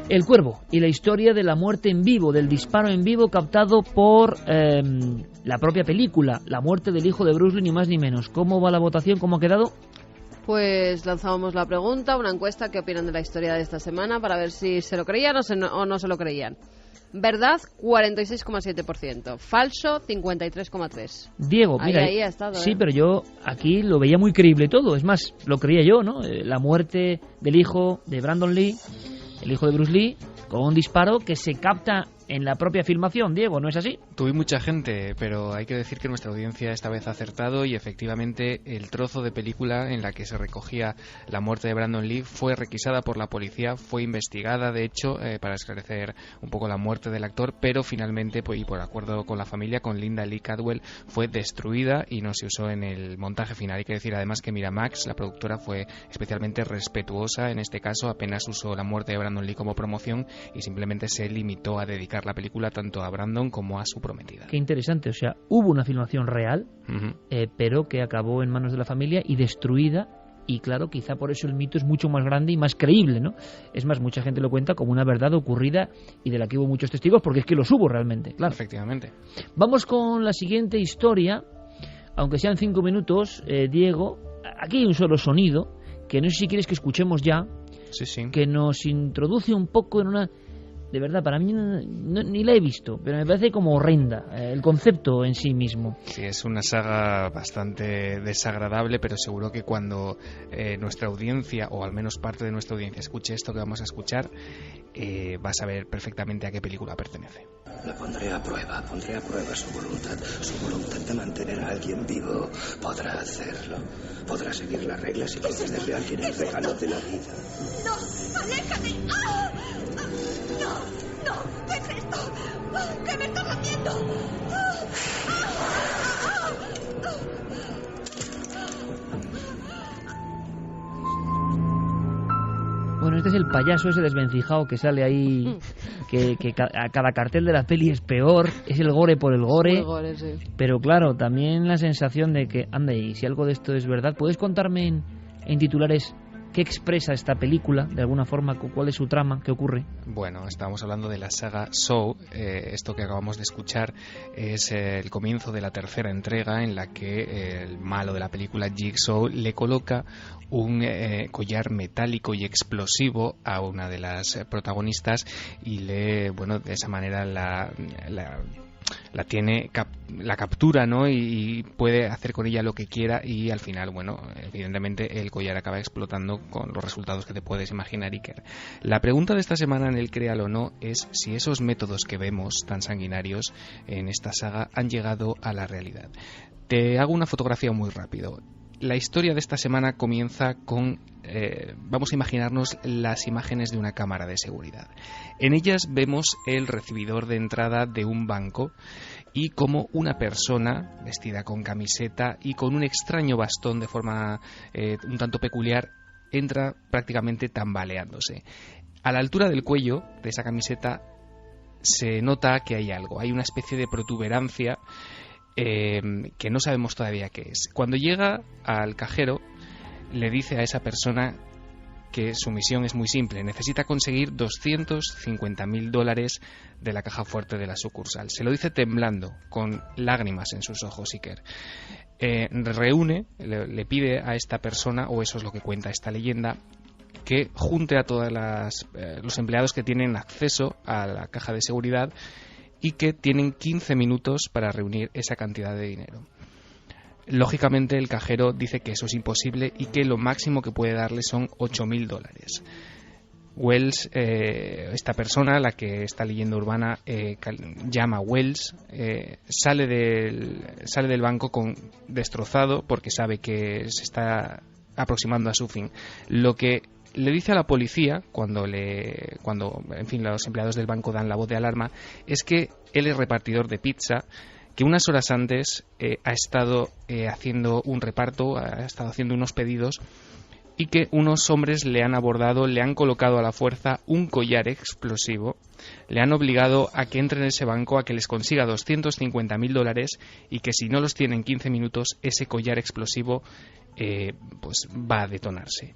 El Cuervo y la historia de la muerte en vivo, del disparo en vivo captado por la propia película, la muerte del hijo de Bruce Lee, ni más ni menos. ¿Cómo va la votación? ¿Cómo ha quedado? Pues lanzábamos la pregunta, una encuesta, ¿qué opinan de la historia de esta semana? Para ver si se lo creían o no se lo creían. Verdad, 46,7%. Falso, 53,3%. Diego, mira, ahí ha estado, sí, pero yo aquí lo veía muy creíble todo. Es más, lo creía yo, ¿no? La muerte del hijo de Brandon Lee, el hijo de Bruce Lee, con un disparo que se capta en la propia filmación. Diego, ¿no es así? Tuve mucha gente, pero hay que decir que nuestra audiencia esta vez ha acertado y efectivamente el trozo de película en la que se recogía la muerte de Brandon Lee fue requisada por la policía, fue investigada de hecho para esclarecer un poco la muerte del actor, pero finalmente y por acuerdo con la familia, con Linda Lee Cadwell, fue destruida y no se usó en el montaje final. Hay que decir además que Miramax, la productora, fue especialmente respetuosa en este caso, apenas usó la muerte de Brandon Lee como promoción y simplemente se limitó a dedicar la película tanto a Brandon como a su prometida. Qué interesante, o sea, hubo una filmación real, pero que acabó en manos de la familia y destruida, y claro, quizá por eso el mito es mucho más grande y más creíble, ¿no? Es más, mucha gente lo cuenta como una verdad ocurrida y de la que hubo muchos testigos, porque es que los hubo realmente, claro. Efectivamente. Vamos con la siguiente historia, aunque sean 5 minutos, Diego. Aquí hay un solo sonido, que no sé si quieres que escuchemos ya, sí. que nos introduce un poco en una De verdad, para mí ni la he visto, pero me parece como horrenda el concepto en sí mismo. Sí, es una saga bastante desagradable, pero seguro que cuando nuestra audiencia, o al menos parte de nuestra audiencia, escuche esto que vamos a escuchar, va a saber perfectamente a qué película pertenece. La pondré a prueba su voluntad de mantener a alguien vivo. Podrá hacerlo. Podrá seguir las reglas y concederle a alguien el regalo de la vida. ¡No! ¡Aléjate! ¡Ah! ¡No! ¿Qué es esto? ¿Qué me estás haciendo? Bueno, este es el payaso ese desvencijado que sale ahí, que a cada cartel de la peli es peor, es el gore por el gore, Sí. Pero claro, también la sensación de que, anda, y si algo de esto es verdad, ¿puedes contarme en titulares qué expresa esta película, de alguna forma, cuál es su trama, qué ocurre? Bueno, estamos hablando de la saga Saw. Esto que acabamos de escuchar es el comienzo de la tercera entrega, en la que el malo de la película, Jigsaw, le coloca un collar metálico y explosivo a una de las protagonistas y de esa manera la captura, ¿no? Y puede hacer con ella lo que quiera, y al final, evidentemente el collar acaba explotando con los resultados que te puedes imaginar, Iker. La pregunta de esta semana en el Créalo o no es si esos métodos que vemos tan sanguinarios en esta saga han llegado a la realidad. Te hago una fotografía muy rápido. La historia de esta semana comienza con, vamos a imaginarnos las imágenes de una cámara de seguridad. En ellas vemos el recibidor de entrada de un banco y cómo una persona vestida con camiseta y con un extraño bastón de forma un tanto peculiar entra prácticamente tambaleándose. A la altura del cuello de esa camiseta se nota que hay algo, hay una especie de protuberancia que no sabemos todavía qué es. Cuando llega al cajero, le dice a esa persona que su misión es muy simple: necesita conseguir $250.000 de la caja fuerte de la sucursal. Se lo dice temblando, con lágrimas en sus ojos, Iker. Le pide a esta persona, o eso es lo que cuenta esta leyenda, que junte a todos los empleados que tienen acceso a la caja de seguridad y que tienen 15 minutos para reunir esa cantidad de dinero. Lógicamente el cajero dice que eso es imposible y que lo máximo que puede darle son $8.000. Wells, esta persona, la que está leyenda urbana llama a Wells, sale del banco destrozado porque sabe que se está aproximando a su fin. Lo que le dice a la policía cuando los empleados del banco dan la voz de alarma es que él es repartidor de pizza, que unas horas antes ha estado haciendo un reparto, ha estado haciendo unos pedidos, y que unos hombres le han abordado, le han colocado a la fuerza un collar explosivo, le han obligado a que entre en ese banco, a que les consiga $250.000 y que si no los tiene en 15 minutos ese collar explosivo pues va a detonarse.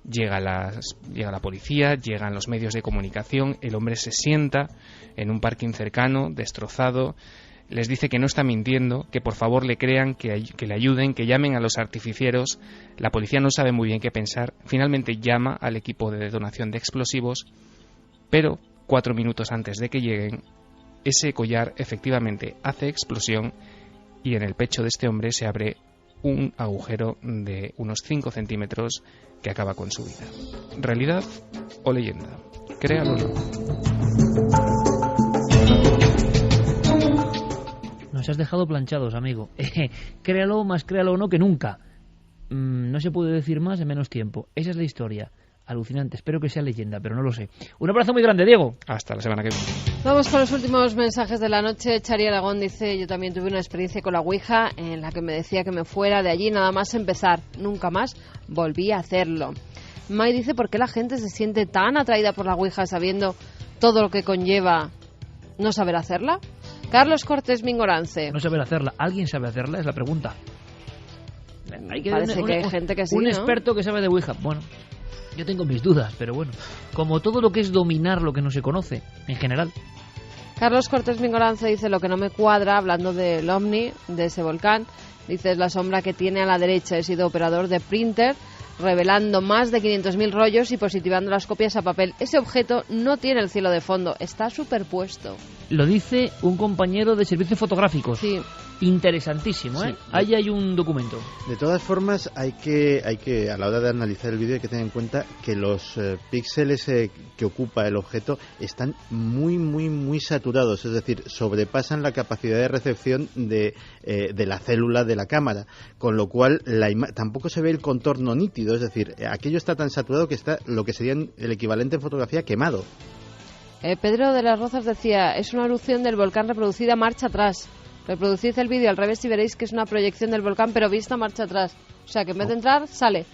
Llega la policía, llegan los medios de comunicación, el hombre se sienta en un parking cercano, destrozado, les dice que no está mintiendo, que por favor le crean, que le ayuden, que llamen a los artificieros. La policía no sabe muy bien qué pensar, finalmente llama al equipo de detonación de explosivos, pero 4 minutos antes de que lleguen, ese collar efectivamente hace explosión y en el pecho de este hombre se abre un agujero de unos 5 centímetros que acaba con su vida. ¿Realidad o leyenda? Créalo o no. Nos has dejado planchados, amigo. Créalo o no, que nunca. No se puede decir más en menos tiempo. Esa es la historia. Alucinante. Espero que sea leyenda, pero no lo sé. Un abrazo muy grande, Diego. Hasta la semana que viene. Vamos con los últimos mensajes de la noche. Chari Aragón dice: yo también tuve una experiencia con la Ouija en la que me decía que me fuera de allí nada más empezar. Nunca más volví a hacerlo. Mai dice: ¿por qué la gente se siente tan atraída por la Ouija sabiendo todo lo que conlleva no saber hacerla? Carlos Cortés Mingorance. No saber hacerla. ¿Alguien sabe hacerla? Es la pregunta. Parece que hay gente que sí, un ¿no? experto que sabe de Ouija. Bueno, yo tengo mis dudas, pero bueno, como todo lo que es dominar lo que no se conoce, en general. Carlos Cortés Mingorance dice: lo que no me cuadra, hablando del ovni, de ese volcán, dice: es la sombra que tiene a la derecha. He sido operador de printer revelando más de 500.000 rollos y positivando las copias a papel. Ese objeto no tiene el cielo de fondo, está superpuesto. Lo dice un compañero de servicios fotográficos. Sí. Interesantísimo, ¿eh? Sí. Ahí hay un documento. De todas formas, hay que a la hora de analizar el vídeo, hay que tener en cuenta que los píxeles que ocupa el objeto están muy saturados, es decir, sobrepasan la capacidad de recepción de la célula de la cámara, con lo cual tampoco se ve el contorno nítido, es decir, aquello está tan saturado que está lo que sería el equivalente en fotografía quemado. Pedro de las Rozas decía, es una erupción del volcán reproducida marcha atrás. Reproducid el vídeo al revés y veréis que es una proyección del volcán, pero vista marcha atrás. O sea, que en vez de entrar, sale.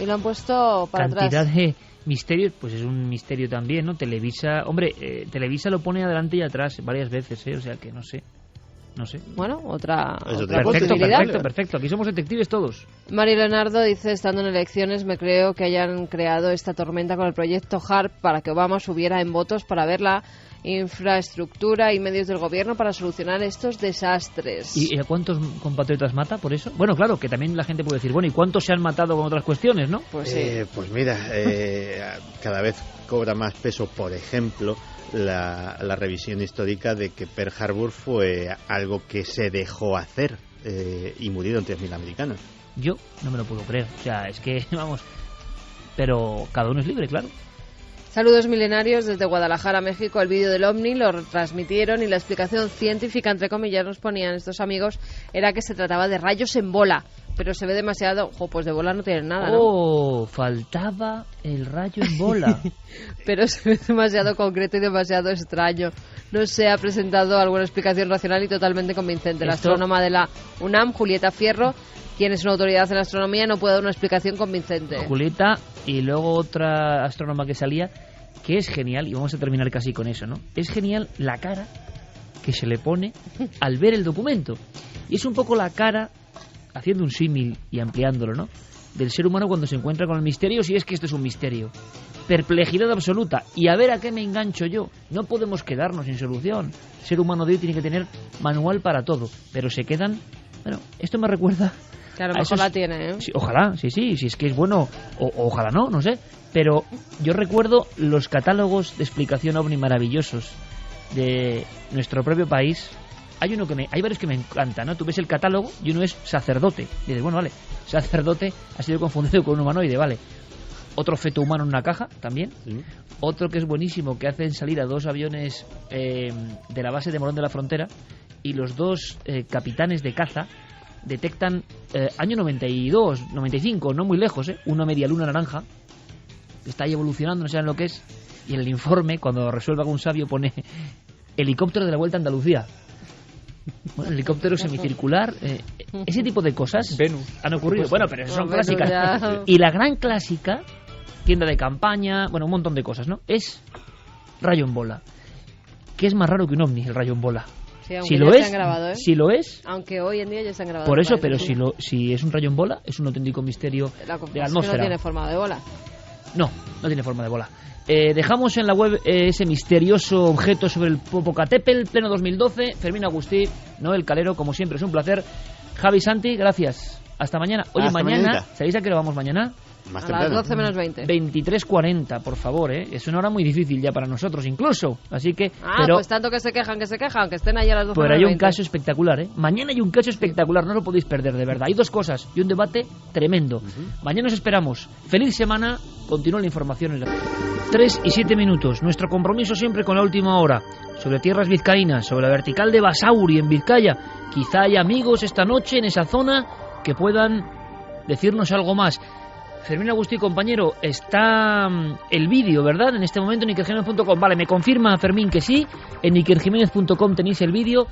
Y lo han puesto para atrás. Cantidad de misterios, pues es un misterio también, ¿no? Televisa, hombre, Televisa lo pone adelante y atrás varias veces, ¿eh? O sea, que no sé. Bueno, otra perfecto. Aquí somos detectives todos. Mari Leonardo dice, estando en elecciones, me creo que hayan creado esta tormenta con el proyecto HARP para que Obama subiera en votos para ver la infraestructura y medios del gobierno para solucionar estos desastres. ¿Y a cuántos compatriotas mata por eso? Bueno, claro, que también la gente puede decir, bueno, ¿y cuántos se han matado con otras cuestiones, no? Pues sí. Pues mira, cada vez cobra más peso, por ejemplo, la revisión histórica de que Pearl Harbor fue algo que se dejó hacer y murieron 3.000 americanos. Yo no me lo puedo creer, o sea, es que, vamos, pero cada uno es libre, claro. Saludos milenarios desde Guadalajara, México. El vídeo del OVNI lo retransmitieron y la explicación científica, entre comillas, nos ponían estos amigos, era que se trataba de rayos en bola. Pero se ve demasiado... pues de bola no tienen nada, ¿no? Oh, faltaba el rayo en bola. Pero se ve demasiado concreto y demasiado extraño. No se ha presentado alguna explicación racional y totalmente convincente. La astrónoma de la UNAM, Julieta Fierro, quien es una autoridad en astronomía, no puede dar una explicación convincente. Julieta y luego otra astrónoma que salía, que es genial, y vamos a terminar casi con eso, ¿no? Es genial la cara que se le pone al ver el documento. Y es un poco la cara, haciendo un símil y ampliándolo, ¿no?, del ser humano cuando se encuentra con el misterio, si es que esto es un misterio. Perplejidad absoluta. Y a ver a qué me engancho yo. No podemos quedarnos sin solución. El ser humano de hoy tiene que tener manual para todo. Pero se quedan... Bueno, esto me recuerda... Claro, mejor la tiene, ¿eh? Sí, ojalá, sí, si es que es bueno, ojalá no sé. Pero yo recuerdo los catálogos de explicación OVNI maravillosos de nuestro propio país. Hay varios que me encantan, ¿no? Tú ves el catálogo y uno es sacerdote. Y dices, bueno, vale, sacerdote ha sido confundido con un humanoide, vale. Otro feto humano en una caja, también. Sí. Otro que es buenísimo, que hacen salir a 2 aviones de la base de Morón de la Frontera, y los 2 capitanes de caza detectan año 92, 95, no muy lejos, una media luna naranja que está ahí evolucionando, no saben lo que es, y en el informe, cuando resuelve algún sabio, pone helicóptero de la Vuelta a Andalucía. Bueno, helicóptero semicircular, ese tipo de cosas Venus han ocurrido. Bueno, pero son clásicas. Ya. Y la gran clásica, tienda de campaña, bueno, un montón de cosas, ¿no? Es rayo en bola. ¿Qué es más raro que un ovni, el rayo en bola? Sí, si lo es, grabado, ¿eh? Si lo es, aunque hoy en día ya se han grabado. Por eso, pero si es un rayo en bola, es un auténtico misterio de la atmósfera. No tiene forma de bola. No tiene forma de bola. Dejamos en la web ese misterioso objeto sobre el Popocatépetl, pleno 2012. Fermín Agustí, Noel Calero, como siempre, es un placer. Javi Santi, gracias. Hasta mañana. Oye, hasta mañana, mañanita. ¿sabéis a qué hora vamos mañana? Más a temprano. las 12 menos 20. 23:40, por favor, ¿eh? Es una hora muy difícil ya para nosotros, incluso. Así que... pues tanto que se quejan, que estén ahí a las 12 Pero menos hay 20. un caso espectacular, ¿eh? Mañana hay un caso espectacular, no lo podéis perder, de verdad. Hay 2 cosas y un debate tremendo. Mañana os esperamos. Feliz semana. Continúa la información en la... 3 y 7 minutos. Nuestro compromiso siempre con la última hora. Sobre tierras vizcaínas, sobre la vertical de Basauri en Vizcaya. Quizá hay amigos esta noche en esa zona que puedan decirnos algo más. Fermín Agustí, compañero, está el vídeo, ¿verdad? En este momento en ikerjiménez.com. Vale, me confirma Fermín que sí. En ikerjiménez.com tenéis el vídeo.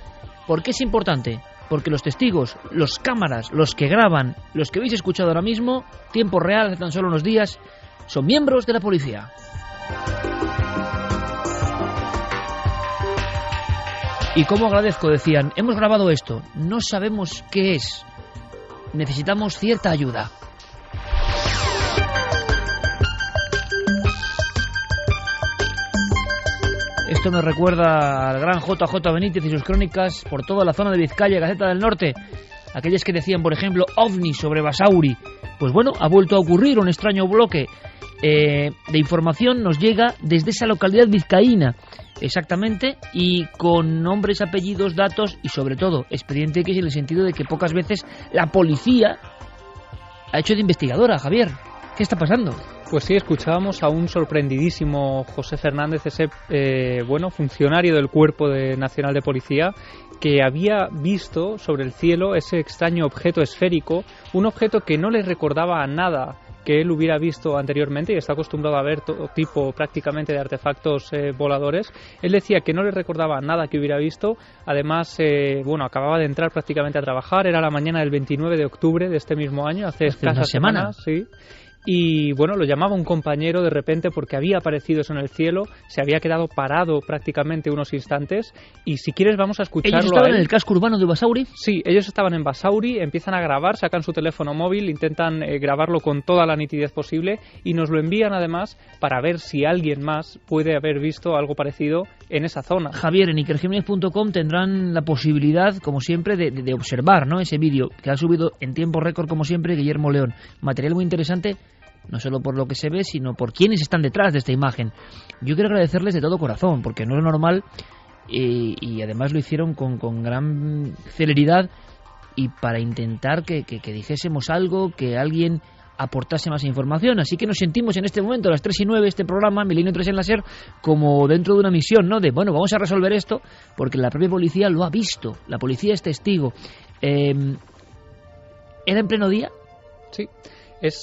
¿Por qué es importante? Porque los testigos, los cámaras, los que graban, los que habéis escuchado ahora mismo, tiempo real, hace tan solo unos días, son miembros de la policía. Y cómo agradezco, decían, hemos grabado esto, no sabemos qué es, necesitamos cierta ayuda. Esto me recuerda al gran JJ Benítez y sus crónicas por toda la zona de Vizcaya, Gaceta del Norte. aquellas que decían, por ejemplo, ovnis sobre Basauri, pues bueno, ha vuelto a ocurrir. Un extraño bloque de información nos llega desde esa localidad vizcaína, exactamente, y con nombres, apellidos, datos y sobre todo expediente X, en el sentido de que pocas veces la policía ha hecho de investigadora. Javier, ¿qué está pasando? Pues sí, escuchábamos a un sorprendidísimo José Fernández, ese funcionario del Cuerpo Nacional de Policía, que había visto sobre el cielo ese extraño objeto esférico, un objeto que no le recordaba a nada que él hubiera visto anteriormente, y está acostumbrado a ver todo tipo prácticamente de artefactos voladores. Él decía que no le recordaba nada que hubiera visto. Además, acababa de entrar prácticamente a trabajar, era la mañana del 29 de octubre de este mismo año, hace escasas semanas, sí. Y bueno, lo llamaba un compañero de repente porque había aparecido eso en el cielo, se había quedado parado prácticamente unos instantes, y si quieres vamos a escucharlo. ¿Ellos estaban en el casco urbano de Basauri? Sí, ellos estaban en Basauri, empiezan a grabar, sacan su teléfono móvil, intentan grabarlo con toda la nitidez posible y nos lo envían además para ver si alguien más puede haber visto algo parecido en esa zona. Javier, en ikerjimenez.com tendrán la posibilidad, como siempre, de observar, ¿no?, ese vídeo que ha subido en tiempo récord, como siempre, Guillermo León. Material muy interesante, no solo por lo que se ve, sino por quienes están detrás de esta imagen. Yo quiero agradecerles de todo corazón, porque no es normal, y además lo hicieron con gran celeridad y para intentar que dijésemos algo, que alguien aportase más información. Así que nos sentimos en este momento, a las 3:09, este programa, Milenio 3 en Láser, como dentro de una misión, ¿no? De, bueno, vamos a resolver esto, porque la propia policía lo ha visto, la policía es testigo. ¿Era en pleno día? Sí.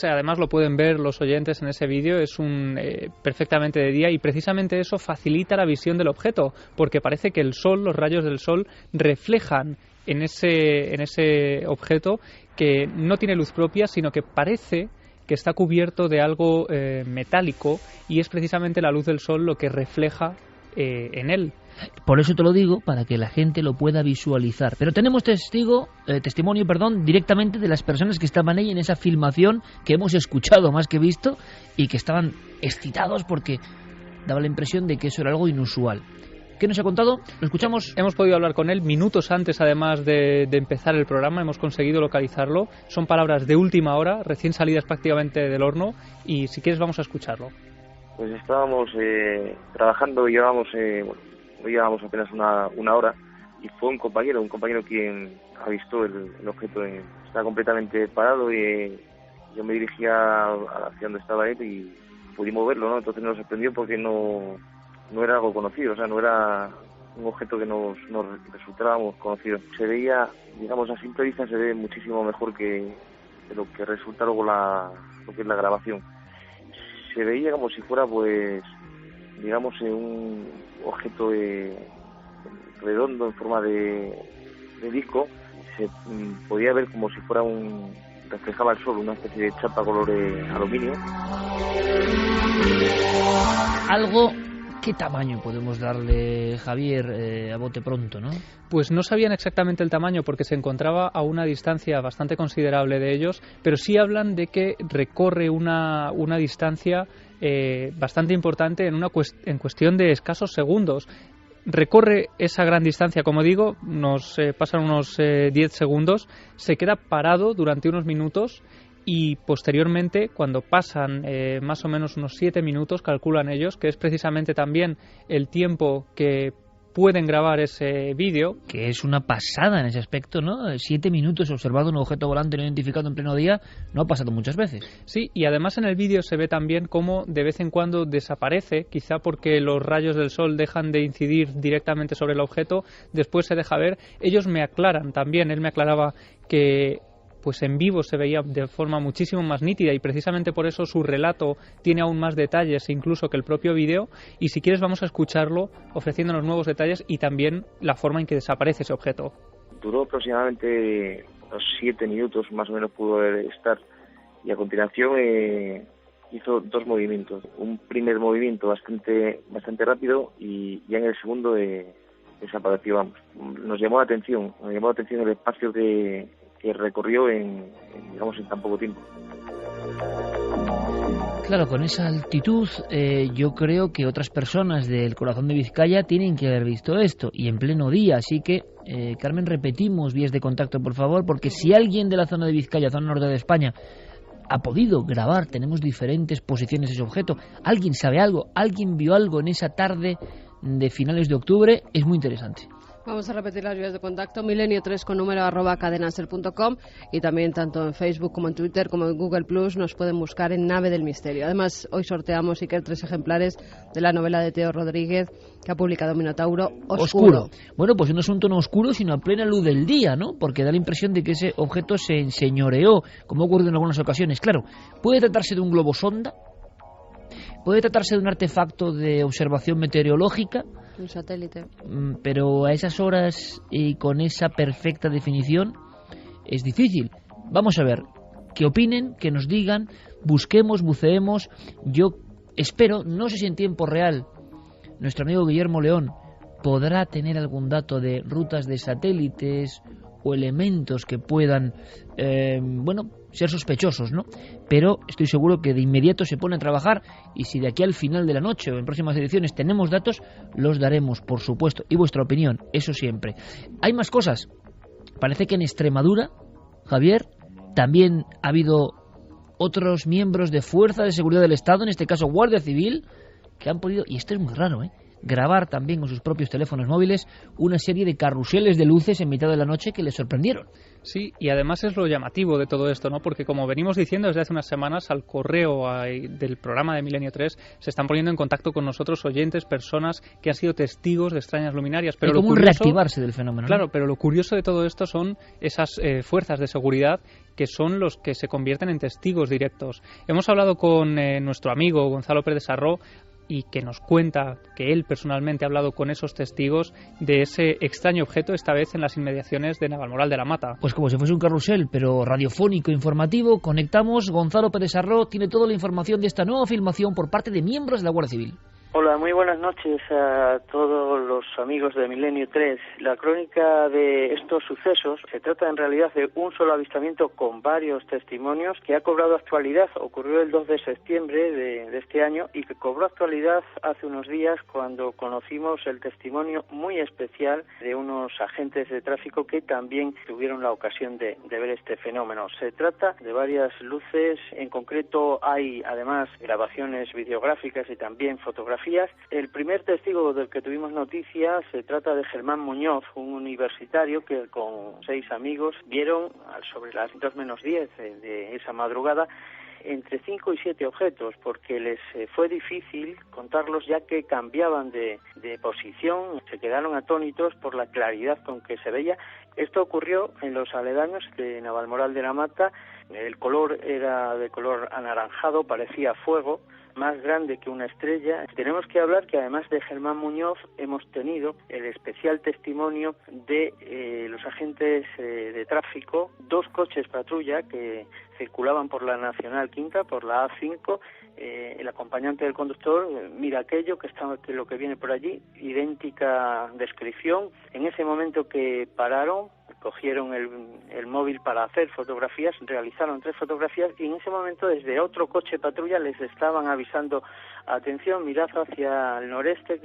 Además lo pueden ver los oyentes en ese vídeo, es perfectamente de día, y precisamente eso facilita la visión del objeto, porque parece que el sol, los rayos del sol, reflejan en ese objeto que no tiene luz propia, sino que parece que está cubierto de algo metálico, y es precisamente la luz del sol lo que refleja en él. Por eso te lo digo, para que la gente lo pueda visualizar. Pero tenemos testimonio directamente de las personas que estaban ahí en esa filmación, que hemos escuchado más que visto, y que estaban excitados porque daba la impresión de que eso era algo inusual. ¿Qué nos ha contado? ¿Lo escuchamos? Hemos podido hablar con él minutos antes, además de empezar el programa. Hemos conseguido localizarlo. Son palabras de última hora, recién salidas prácticamente del horno, y si quieres vamos a escucharlo. Pues estábamos trabajando, llevábamos apenas una hora, y fue un compañero quien ha visto el objeto. Está completamente parado, y yo me dirigía hacia donde estaba él y pudimos verlo, ¿no? Entonces nos sorprendió porque no era algo conocido, o sea, no era un objeto que nos resultara conocido. Se veía, digamos, a simple vista se ve muchísimo mejor que lo que resulta luego lo que es la grabación. Se veía como si fuera, pues, digamos, un objeto redondo en forma de disco. Se podía ver como si fuera reflejaba el sol, una especie de chapa color aluminio. Algo, ¿qué tamaño podemos darle, Javier, a bote pronto, no? Pues no sabían exactamente el tamaño porque se encontraba a una distancia bastante considerable de ellos, pero sí hablan de que recorre una distancia bastante importante en cuestión de escasos segundos. Recorre esa gran distancia, como digo, nos pasan unos 10 segundos, se queda parado durante unos minutos, y posteriormente, cuando pasan más o menos unos 7 minutos, calculan ellos, que es precisamente también el tiempo que pueden grabar ese vídeo. Que es una pasada en ese aspecto, ¿no? 7 minutos observado un objeto volante no identificado en pleno día, no ha pasado muchas veces. Sí, y además en el vídeo se ve también cómo de vez en cuando desaparece, quizá porque los rayos del sol dejan de incidir directamente sobre el objeto, después se deja ver. Ellos me aclaran también, él me aclaraba que pues en vivo se veía de forma muchísimo más nítida, y precisamente por eso su relato tiene aún más detalles incluso que el propio vídeo, y si quieres vamos a escucharlo ofreciéndonos nuevos detalles y también la forma en que desaparece ese objeto. Duró aproximadamente unos 7 minutos más o menos pudo estar, y a continuación hizo 2 movimientos. Un primer movimiento bastante rápido, y ya en el segundo desapareció. Vamos. Nos llamó la atención el espacio que recorrió en tan poco tiempo. Claro, con esa altitud yo creo que otras personas del corazón de Vizcaya tienen que haber visto esto, y en pleno día, así que Carmen, repetimos vías de contacto, por favor, porque si alguien de la zona de Vizcaya, zona norte de España, ha podido grabar, tenemos diferentes posiciones de ese objeto, alguien sabe algo, alguien vio algo en esa tarde de finales de octubre, es muy interesante. Vamos a repetir las vías de contacto: milenio3 con número @cadenaser.com, y también tanto en Facebook como en Twitter como en Google Plus nos pueden buscar en Nave del Misterio. Además, hoy sorteamos, Iker, 3 ejemplares de la novela de Teo Rodríguez que ha publicado Minotauro, Oscuro. Bueno, pues no es un tono oscuro, sino a plena luz del día, ¿no? Porque da la impresión de que ese objeto se enseñoreó, como ha ocurrido en algunas ocasiones. Claro, puede tratarse de un globo sonda, puede tratarse de un artefacto de observación meteorológica, un satélite, pero a esas horas y con esa perfecta definición es difícil. Vamos a ver, que opinen, que nos digan, busquemos, buceemos. Yo espero, no sé si en tiempo real, nuestro amigo Guillermo León podrá tener algún dato de rutas de satélites o elementos que puedan, ser sospechosos, ¿no? Pero estoy seguro que de inmediato se pone a trabajar, y si de aquí al final de la noche o en próximas ediciones tenemos datos, los daremos, por supuesto, y vuestra opinión, eso siempre. Hay más cosas. Parece que en Extremadura, Javier, también ha habido otros miembros de Fuerza de Seguridad del Estado, en este caso Guardia Civil, que han podido, y esto es muy raro, grabar también con sus propios teléfonos móviles una serie de carruseles de luces en mitad de la noche que les sorprendieron. Sí, y además es lo llamativo de todo esto, ¿no? Porque como venimos diciendo desde hace unas semanas, al correo del programa de Milenio 3 se están poniendo en contacto con nosotros oyentes, personas que han sido testigos de extrañas luminarias. Pero hay como un reactivarse del fenómeno, ¿no? Claro, pero lo curioso de todo esto son esas fuerzas de seguridad que son los que se convierten en testigos directos. Hemos hablado con nuestro amigo Gonzalo Pérez Sarró, y que nos cuenta que él personalmente ha hablado con esos testigos de ese extraño objeto, esta vez en las inmediaciones de Navalmoral de la Mata. Pues como si fuese un carrusel, pero radiofónico, informativo, conectamos. Gonzalo Pérez Sarró tiene toda la información de esta nueva filmación por parte de miembros de la Guardia Civil. Hola, muy buenas noches a todos los amigos de Milenio 3. La crónica de estos sucesos se trata en realidad de un solo avistamiento con varios testimonios que ha cobrado actualidad. Ocurrió el 2 de septiembre de este año y que cobró actualidad hace unos días cuando conocimos el testimonio muy especial de unos agentes de tráfico que también tuvieron la ocasión de ver este fenómeno. Se trata de varias luces, en concreto hay además grabaciones videográficas y también fotografías. El primer testigo del que tuvimos noticia se trata de Germán Muñoz, un universitario que con 6 amigos vieron sobre las 2:10 de esa madrugada entre 5 y 7 objetos, porque les fue difícil contarlos ya que cambiaban de posición, se quedaron atónitos por la claridad con que se veía. Esto ocurrió en los aledaños de Navalmoral de la Mata. El color era de color anaranjado, parecía fuego, más grande que una estrella. Tenemos que hablar que además de Germán Muñoz hemos tenido el especial testimonio de los agentes de tráfico, 2 coches patrulla que circulaban por la Nacional Quinta, por la A5. El acompañante del conductor mira aquello que lo que viene por allí, idéntica descripción. En ese momento que pararon, cogieron el móvil para hacer fotografías, realizaron 3 fotografías y en ese momento desde otro coche patrulla les estaban avisando: atención, mirad hacia el noreste,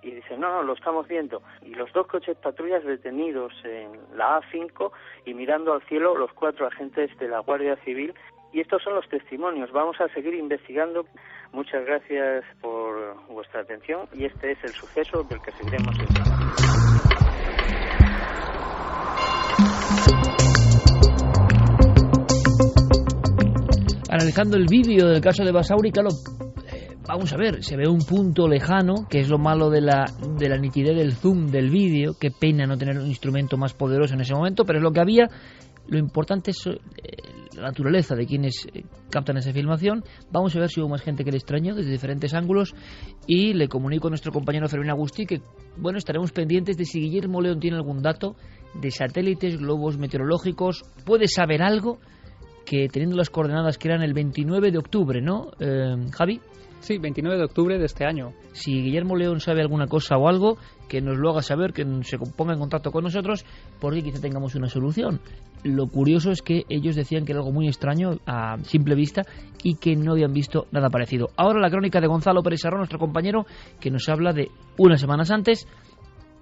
y dicen no, lo estamos viendo. Y los 2 coches patrullas detenidos en la A5 y mirando al cielo los 4 agentes de la Guardia Civil. Y estos son los testimonios. Vamos a seguir investigando. Muchas gracias por vuestra atención y este es el suceso del que seguiremos informando. Analizando el vídeo del caso de Basauri, claro, vamos a ver, se ve un punto lejano, que es lo malo de la nitidez del zoom del vídeo. Qué pena no tener un instrumento más poderoso en ese momento, pero es lo que había. Lo importante es la naturaleza de quienes captan esa filmación. Vamos a ver si hubo más gente que le extrañó desde diferentes ángulos, y le comunico a nuestro compañero Fermín Agustí que, bueno, estaremos pendientes de si Guillermo León tiene algún dato de satélites, globos meteorológicos. Puede saber algo, que teniendo las coordenadas que eran el 29 de octubre, ¿no, Javi? Sí, 29 de octubre de este año. Si Guillermo León sabe alguna cosa o algo, que nos lo haga saber, que se ponga en contacto con nosotros, porque quizá tengamos una solución. Lo curioso es que ellos decían que era algo muy extraño a simple vista y que no habían visto nada parecido. Ahora la crónica de Gonzalo Pérez Sarró, nuestro compañero, que nos habla de unas semanas antes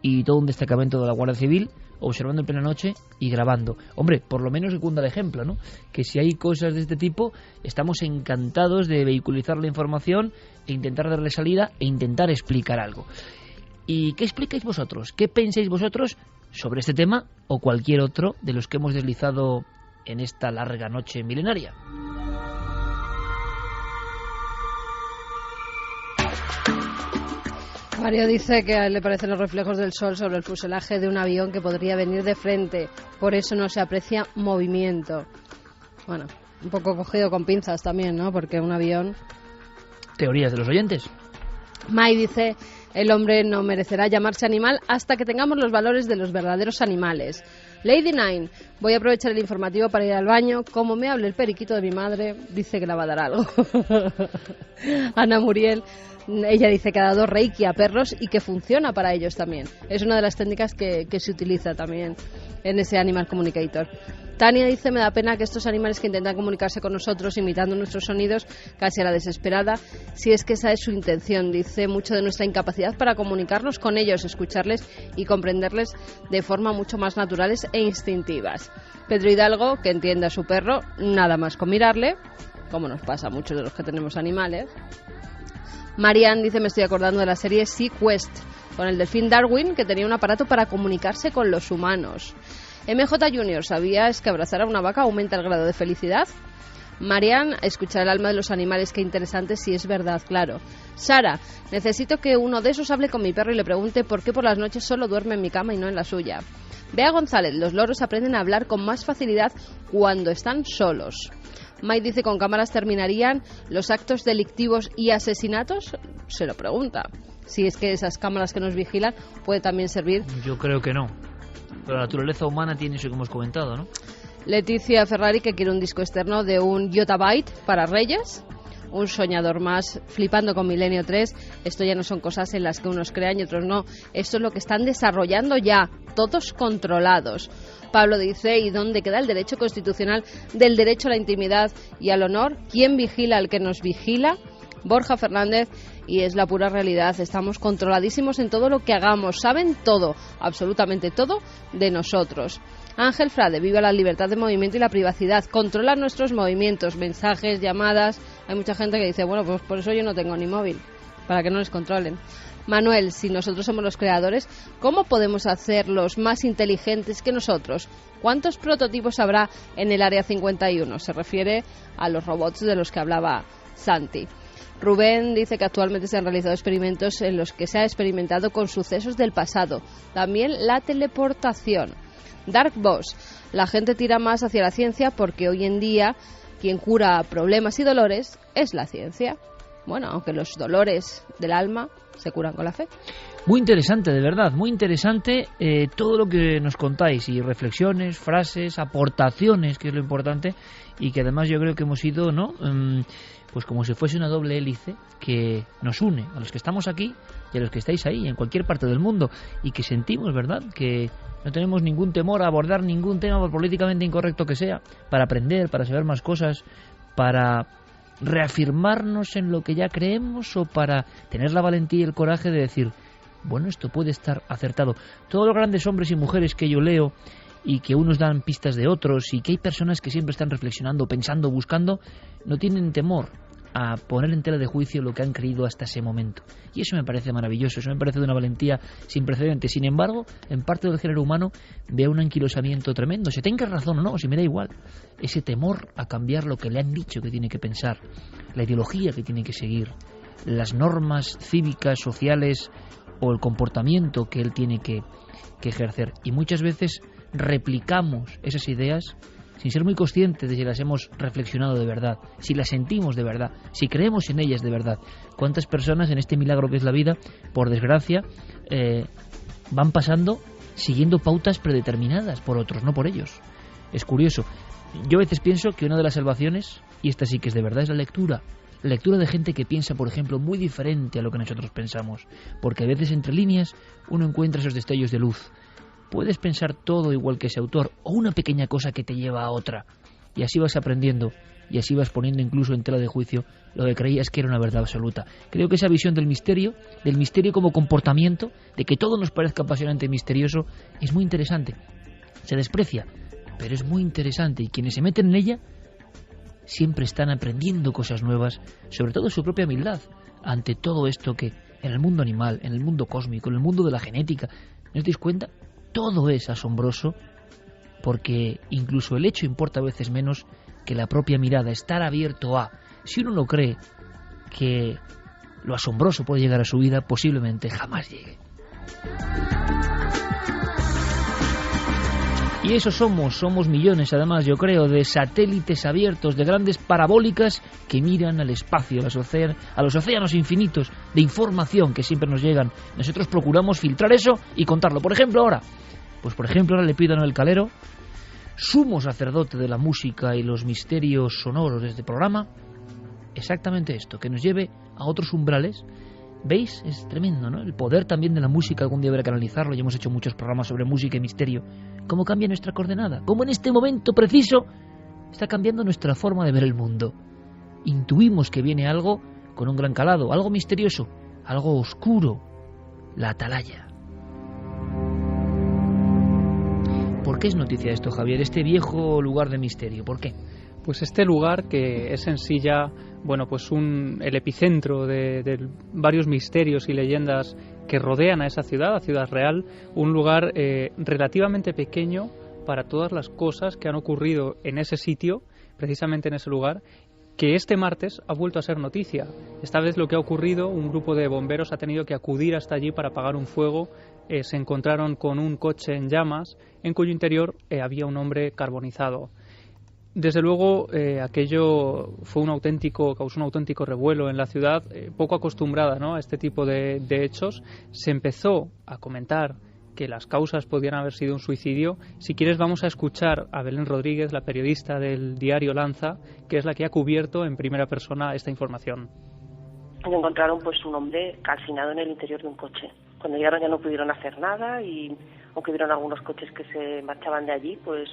y todo un destacamento de la Guardia Civil observando en plena noche y grabando. Hombre, por lo menos que cunda el ejemplo, ¿no? Que si hay cosas de este tipo, estamos encantados de vehiculizar la información e intentar darle salida e intentar explicar algo. ¿Y qué explicáis vosotros? ¿Qué pensáis vosotros sobre este tema o cualquier otro de los que hemos deslizado en esta larga noche milenaria? Mario dice que a él le parecen los reflejos del sol sobre el fuselaje de un avión que podría venir de frente, por eso no se aprecia movimiento. Bueno, un poco cogido con pinzas también, ¿no? Porque un avión... Teorías de los oyentes. Mai dice, el hombre no merecerá llamarse animal hasta que tengamos los valores de los verdaderos animales. Lady Nine, voy a aprovechar el informativo para ir al baño. Como me hable el periquito de mi madre, dice que la va a dar algo. Ana Muriel, ella dice que ha dado reiki a perros y que funciona para ellos también. Es una de las técnicas que se utiliza también en ese Animal Communicator. Tania dice, me da pena que estos animales que intentan comunicarse con nosotros imitando nuestros sonidos casi a la desesperada, si es que esa es su intención. Dice mucho de nuestra incapacidad para comunicarnos con ellos, escucharles y comprenderles de forma mucho más naturales e instintivas. Pedro Hidalgo, que entiende a su perro nada más con mirarle, como nos pasa a muchos de los que tenemos animales. Marianne dice, me estoy acordando de la serie Sea Quest, con el delfín Darwin, que tenía un aparato para comunicarse con los humanos. MJ Junior, ¿sabías que abrazar a una vaca aumenta el grado de felicidad? Marianne, escuchar el alma de los animales, qué interesante, si es verdad, claro. Sara, necesito que uno de esos hable con mi perro y le pregunte por qué por las noches solo duerme en mi cama y no en la suya. Bea González, los loros aprenden a hablar con más facilidad cuando están solos. Mai dice, ¿con cámaras terminarían los actos delictivos y asesinatos? Se lo pregunta. Si es que esas cámaras que nos vigilan puede también servir. Yo creo que no. Pero la naturaleza humana tiene eso que hemos comentado, ¿no? Leticia Ferrari, que quiere un disco externo de un yottabyte para Reyes. Un soñador más, flipando con Milenio 3. Esto ya no son cosas en las que unos crean y otros no. Esto es lo que están desarrollando ya, todos controlados. Pablo dice, ¿y dónde queda el derecho constitucional del derecho a la intimidad y al honor? ¿Quién vigila al que nos vigila? Borja Fernández, y es la pura realidad, estamos controladísimos en todo lo que hagamos, saben todo, absolutamente todo de nosotros. Ángel Frade, viva la libertad de movimiento y la privacidad, controlan nuestros movimientos, mensajes, llamadas. Hay mucha gente que dice, bueno, pues por eso yo no tengo ni móvil, para que no les controlen. Manuel, si nosotros somos los creadores, ¿cómo podemos hacerlos más inteligentes que nosotros? ¿Cuántos prototipos habrá en el Área 51? Se refiere a los robots de los que hablaba Santi. Rubén dice que actualmente se han realizado experimentos en los que se ha experimentado con sucesos del pasado. También la teleportación. Dark Boss, la gente tira más hacia la ciencia porque hoy en día quien cura problemas y dolores es la ciencia. Bueno, aunque los dolores del alma se curan con la fe. Muy interesante, de verdad, muy interesante todo lo que nos contáis, y reflexiones, frases, aportaciones, que es lo importante, y que además yo creo que hemos ido, ¿no? Pues como si fuese una doble hélice que nos une a los que estamos aquí y a los que estáis ahí, en cualquier parte del mundo, y que sentimos, ¿verdad?, que no tenemos ningún temor a abordar ningún tema, por políticamente incorrecto que sea, para aprender, para saber más cosas, para reafirmarnos en lo que ya creemos, o para tener la valentía y el coraje de decir, bueno, esto puede estar acertado. Todos los grandes hombres y mujeres que yo leo, y que unos dan pistas de otros, y que hay personas que siempre están reflexionando, pensando, buscando, no tienen temor a poner en tela de juicio lo que han creído hasta ese momento. Y eso me parece maravilloso, eso me parece de una valentía sin precedentes. Sin embargo, en parte del género humano veo un anquilosamiento tremendo. Si tenga razón o no, si me da igual. Ese temor a cambiar lo que le han dicho que tiene que pensar, la ideología que tiene que seguir, las normas cívicas, sociales o el comportamiento que él tiene que ejercer. Y muchas veces replicamos esas ideas sin ser muy conscientes de si las hemos reflexionado de verdad, si las sentimos de verdad, si creemos en ellas de verdad. ¿Cuántas personas en este milagro que es la vida, por desgracia, van pasando siguiendo pautas predeterminadas por otros, no por ellos? Es curioso. Yo a veces pienso que una de las salvaciones, y esta sí que es de verdad, es la lectura. La lectura de gente que piensa, por ejemplo, muy diferente a lo que nosotros pensamos, porque a veces entre líneas uno encuentra esos destellos de luz. Puedes pensar todo igual que ese autor, o una pequeña cosa que te lleva a otra, y así vas aprendiendo y así vas poniendo incluso en tela de juicio lo que creías que era una verdad absoluta. Creo que esa visión del misterio como comportamiento, de que todo nos parezca apasionante y misterioso, es muy interesante. Se desprecia, pero es muy interesante, y quienes se meten en ella siempre están aprendiendo cosas nuevas, sobre todo su propia humildad ante todo esto que en el mundo animal, en el mundo cósmico, en el mundo de la genética, ¿no os dais cuenta? Todo es asombroso, porque incluso el hecho importa a veces menos que la propia mirada, estar abierto a. Si uno no cree que lo asombroso puede llegar a su vida, posiblemente jamás llegue. Y eso somos millones, además, yo creo, de satélites abiertos, de grandes parabólicas que miran al espacio, a los océanos infinitos de información que siempre nos llegan. Nosotros procuramos filtrar eso y contarlo. Por ejemplo, ahora le pido a Noel Calero, sumo sacerdote de la música y los misterios sonoros de este programa, exactamente esto, que nos lleve a otros umbrales. ¿Veis? Es tremendo, ¿no? El poder también de la música, algún día habrá que analizarlo, y hemos hecho muchos programas sobre música y misterio. ¿Cómo cambia nuestra coordenada? ¿Cómo en este momento preciso está cambiando nuestra forma de ver el mundo? Intuimos que viene algo con un gran calado, algo misterioso, algo oscuro, la atalaya. ¿Por qué es noticia esto, Javier? Este viejo lugar de misterio, ¿por qué? Pues este lugar, que es en sí ya, bueno, pues el epicentro de varios misterios y leyendas que rodean a esa ciudad, a Ciudad Real, un lugar relativamente pequeño para todas las cosas que han ocurrido en ese sitio, precisamente en ese lugar, que este martes ha vuelto a ser noticia. Esta vez lo que ha ocurrido, un grupo de bomberos ha tenido que acudir hasta allí para apagar un fuego. Se encontraron con un coche en llamas, en cuyo interior había un hombre carbonizado. Desde luego, aquello causó un auténtico revuelo en la ciudad, poco acostumbrada, ¿no?, a este tipo de hechos. Se empezó a comentar que las causas podían haber sido un suicidio. Si quieres, vamos a escuchar a Belén Rodríguez, la periodista del diario Lanza, que es la que ha cubierto en primera persona esta información. Encontraron pues un hombre calcinado en el interior de un coche. Cuando llegaron ya no pudieron hacer nada, y aunque vieron algunos coches que se marchaban de allí, pues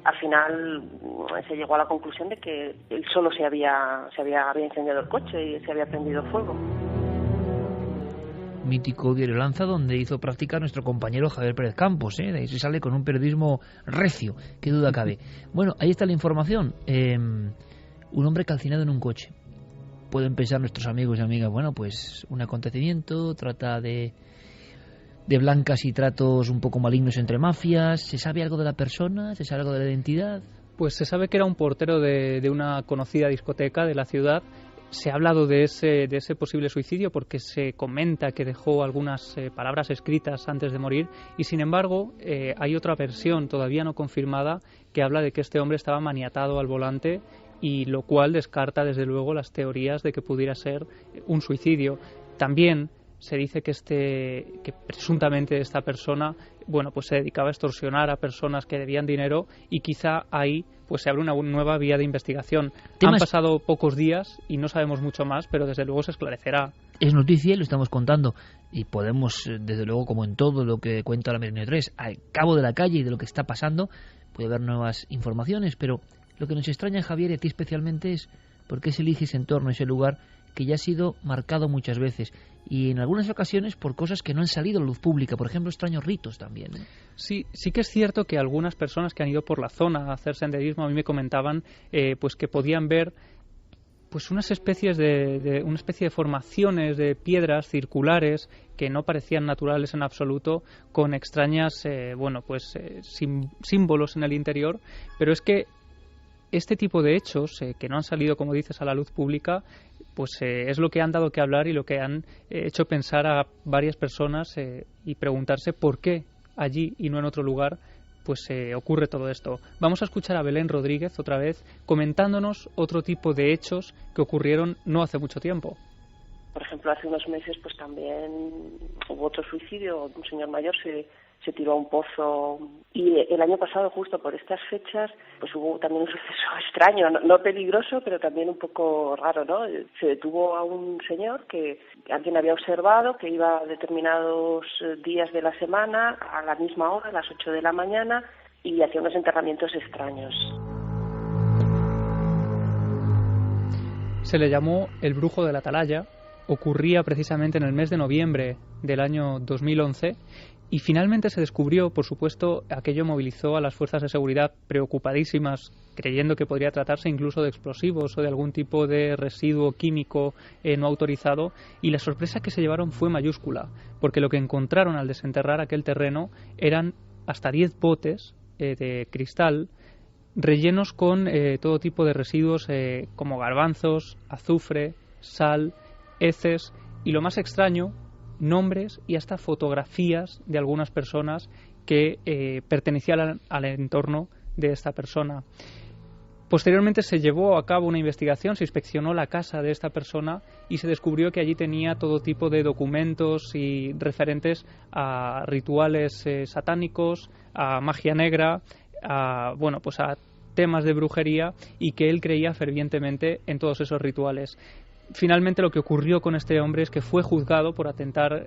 al final se llegó a la conclusión de que él solo había incendiado el coche y se había prendido fuego. Mítico diario Lanza, donde hizo práctica nuestro compañero Javier Pérez Campos, de ahí se sale con un periodismo recio, qué duda cabe. Bueno, ahí está la información. Un hombre calcinado en un coche. Pueden pensar nuestros amigos y amigas, bueno, pues un acontecimiento, trata de blancas y tratos un poco malignos entre mafias. ¿Se sabe algo de la persona? ¿Se sabe algo de la identidad? Pues se sabe que era un portero de una conocida discoteca de la ciudad. Se ha hablado de ese posible suicidio porque se comenta que dejó algunas palabras escritas antes de morir, y sin embargo hay otra versión todavía no confirmada que habla de que este hombre estaba maniatado al volante, y lo cual descarta desde luego las teorías de que pudiera ser un suicidio. También se dice que presuntamente esta persona, bueno, pues se dedicaba a extorsionar a personas que debían dinero, y quizá ahí pues se abre una nueva vía de investigación. Han pasado pocos días y no sabemos mucho más, pero desde luego se esclarecerá. Es noticia y lo estamos contando, y podemos, desde luego, como en todo lo que cuenta la Milenio 3, al cabo de la calle y de lo que está pasando, puede haber nuevas informaciones, pero lo que nos extraña, Javier, y a ti especialmente, es por qué se elige ese entorno, ese lugar que ya ha sido marcado muchas veces, y en algunas ocasiones por cosas que no han salido a la luz pública, por ejemplo, extraños ritos también. Sí que es cierto que algunas personas que han ido por la zona a hacer senderismo a mí me comentaban pues que podían ver pues una especie de formaciones de piedras circulares que no parecían naturales en absoluto, con extrañas símbolos en el interior. Pero es que este tipo de hechos que no han salido, como dices, a la luz pública, pues es lo que han dado que hablar y lo que han hecho pensar a varias personas y preguntarse por qué allí y no en otro lugar pues ocurre todo esto. Vamos a escuchar a Belén Rodríguez otra vez comentándonos otro tipo de hechos que ocurrieron no hace mucho tiempo. Por ejemplo, hace unos meses pues también hubo otro suicidio. Un señor mayor se tiró a un pozo, y el año pasado, justo por estas fechas, pues hubo también un suceso extraño, no peligroso, pero también un poco raro, ¿no? Se detuvo a un señor que alguien había observado que iba a determinados días de la semana a la misma hora, a las 8 de la mañana, y hacía unos enterramientos extraños. se le llamó el Brujo de la Atalaya. Ocurría precisamente en el mes de noviembre del año 2011 y finalmente se descubrió, por supuesto, aquello movilizó a las fuerzas de seguridad preocupadísimas, creyendo que podría tratarse incluso de explosivos o de algún tipo de residuo químico no autorizado, y la sorpresa que se llevaron fue mayúscula, porque lo que encontraron al desenterrar aquel terreno eran hasta 10 botes de cristal rellenos con todo tipo de residuos como garbanzos, azufre, sal, heces y, lo más extraño, nombres y hasta fotografías de algunas personas que pertenecían al entorno de esta persona. Posteriormente se llevó a cabo una investigación, se inspeccionó la casa de esta persona y se descubrió que allí tenía todo tipo de documentos y referentes a rituales satánicos, a magia negra, a temas de brujería, y que él creía fervientemente en todos esos rituales. Finalmente lo que ocurrió con este hombre es que fue juzgado por atentar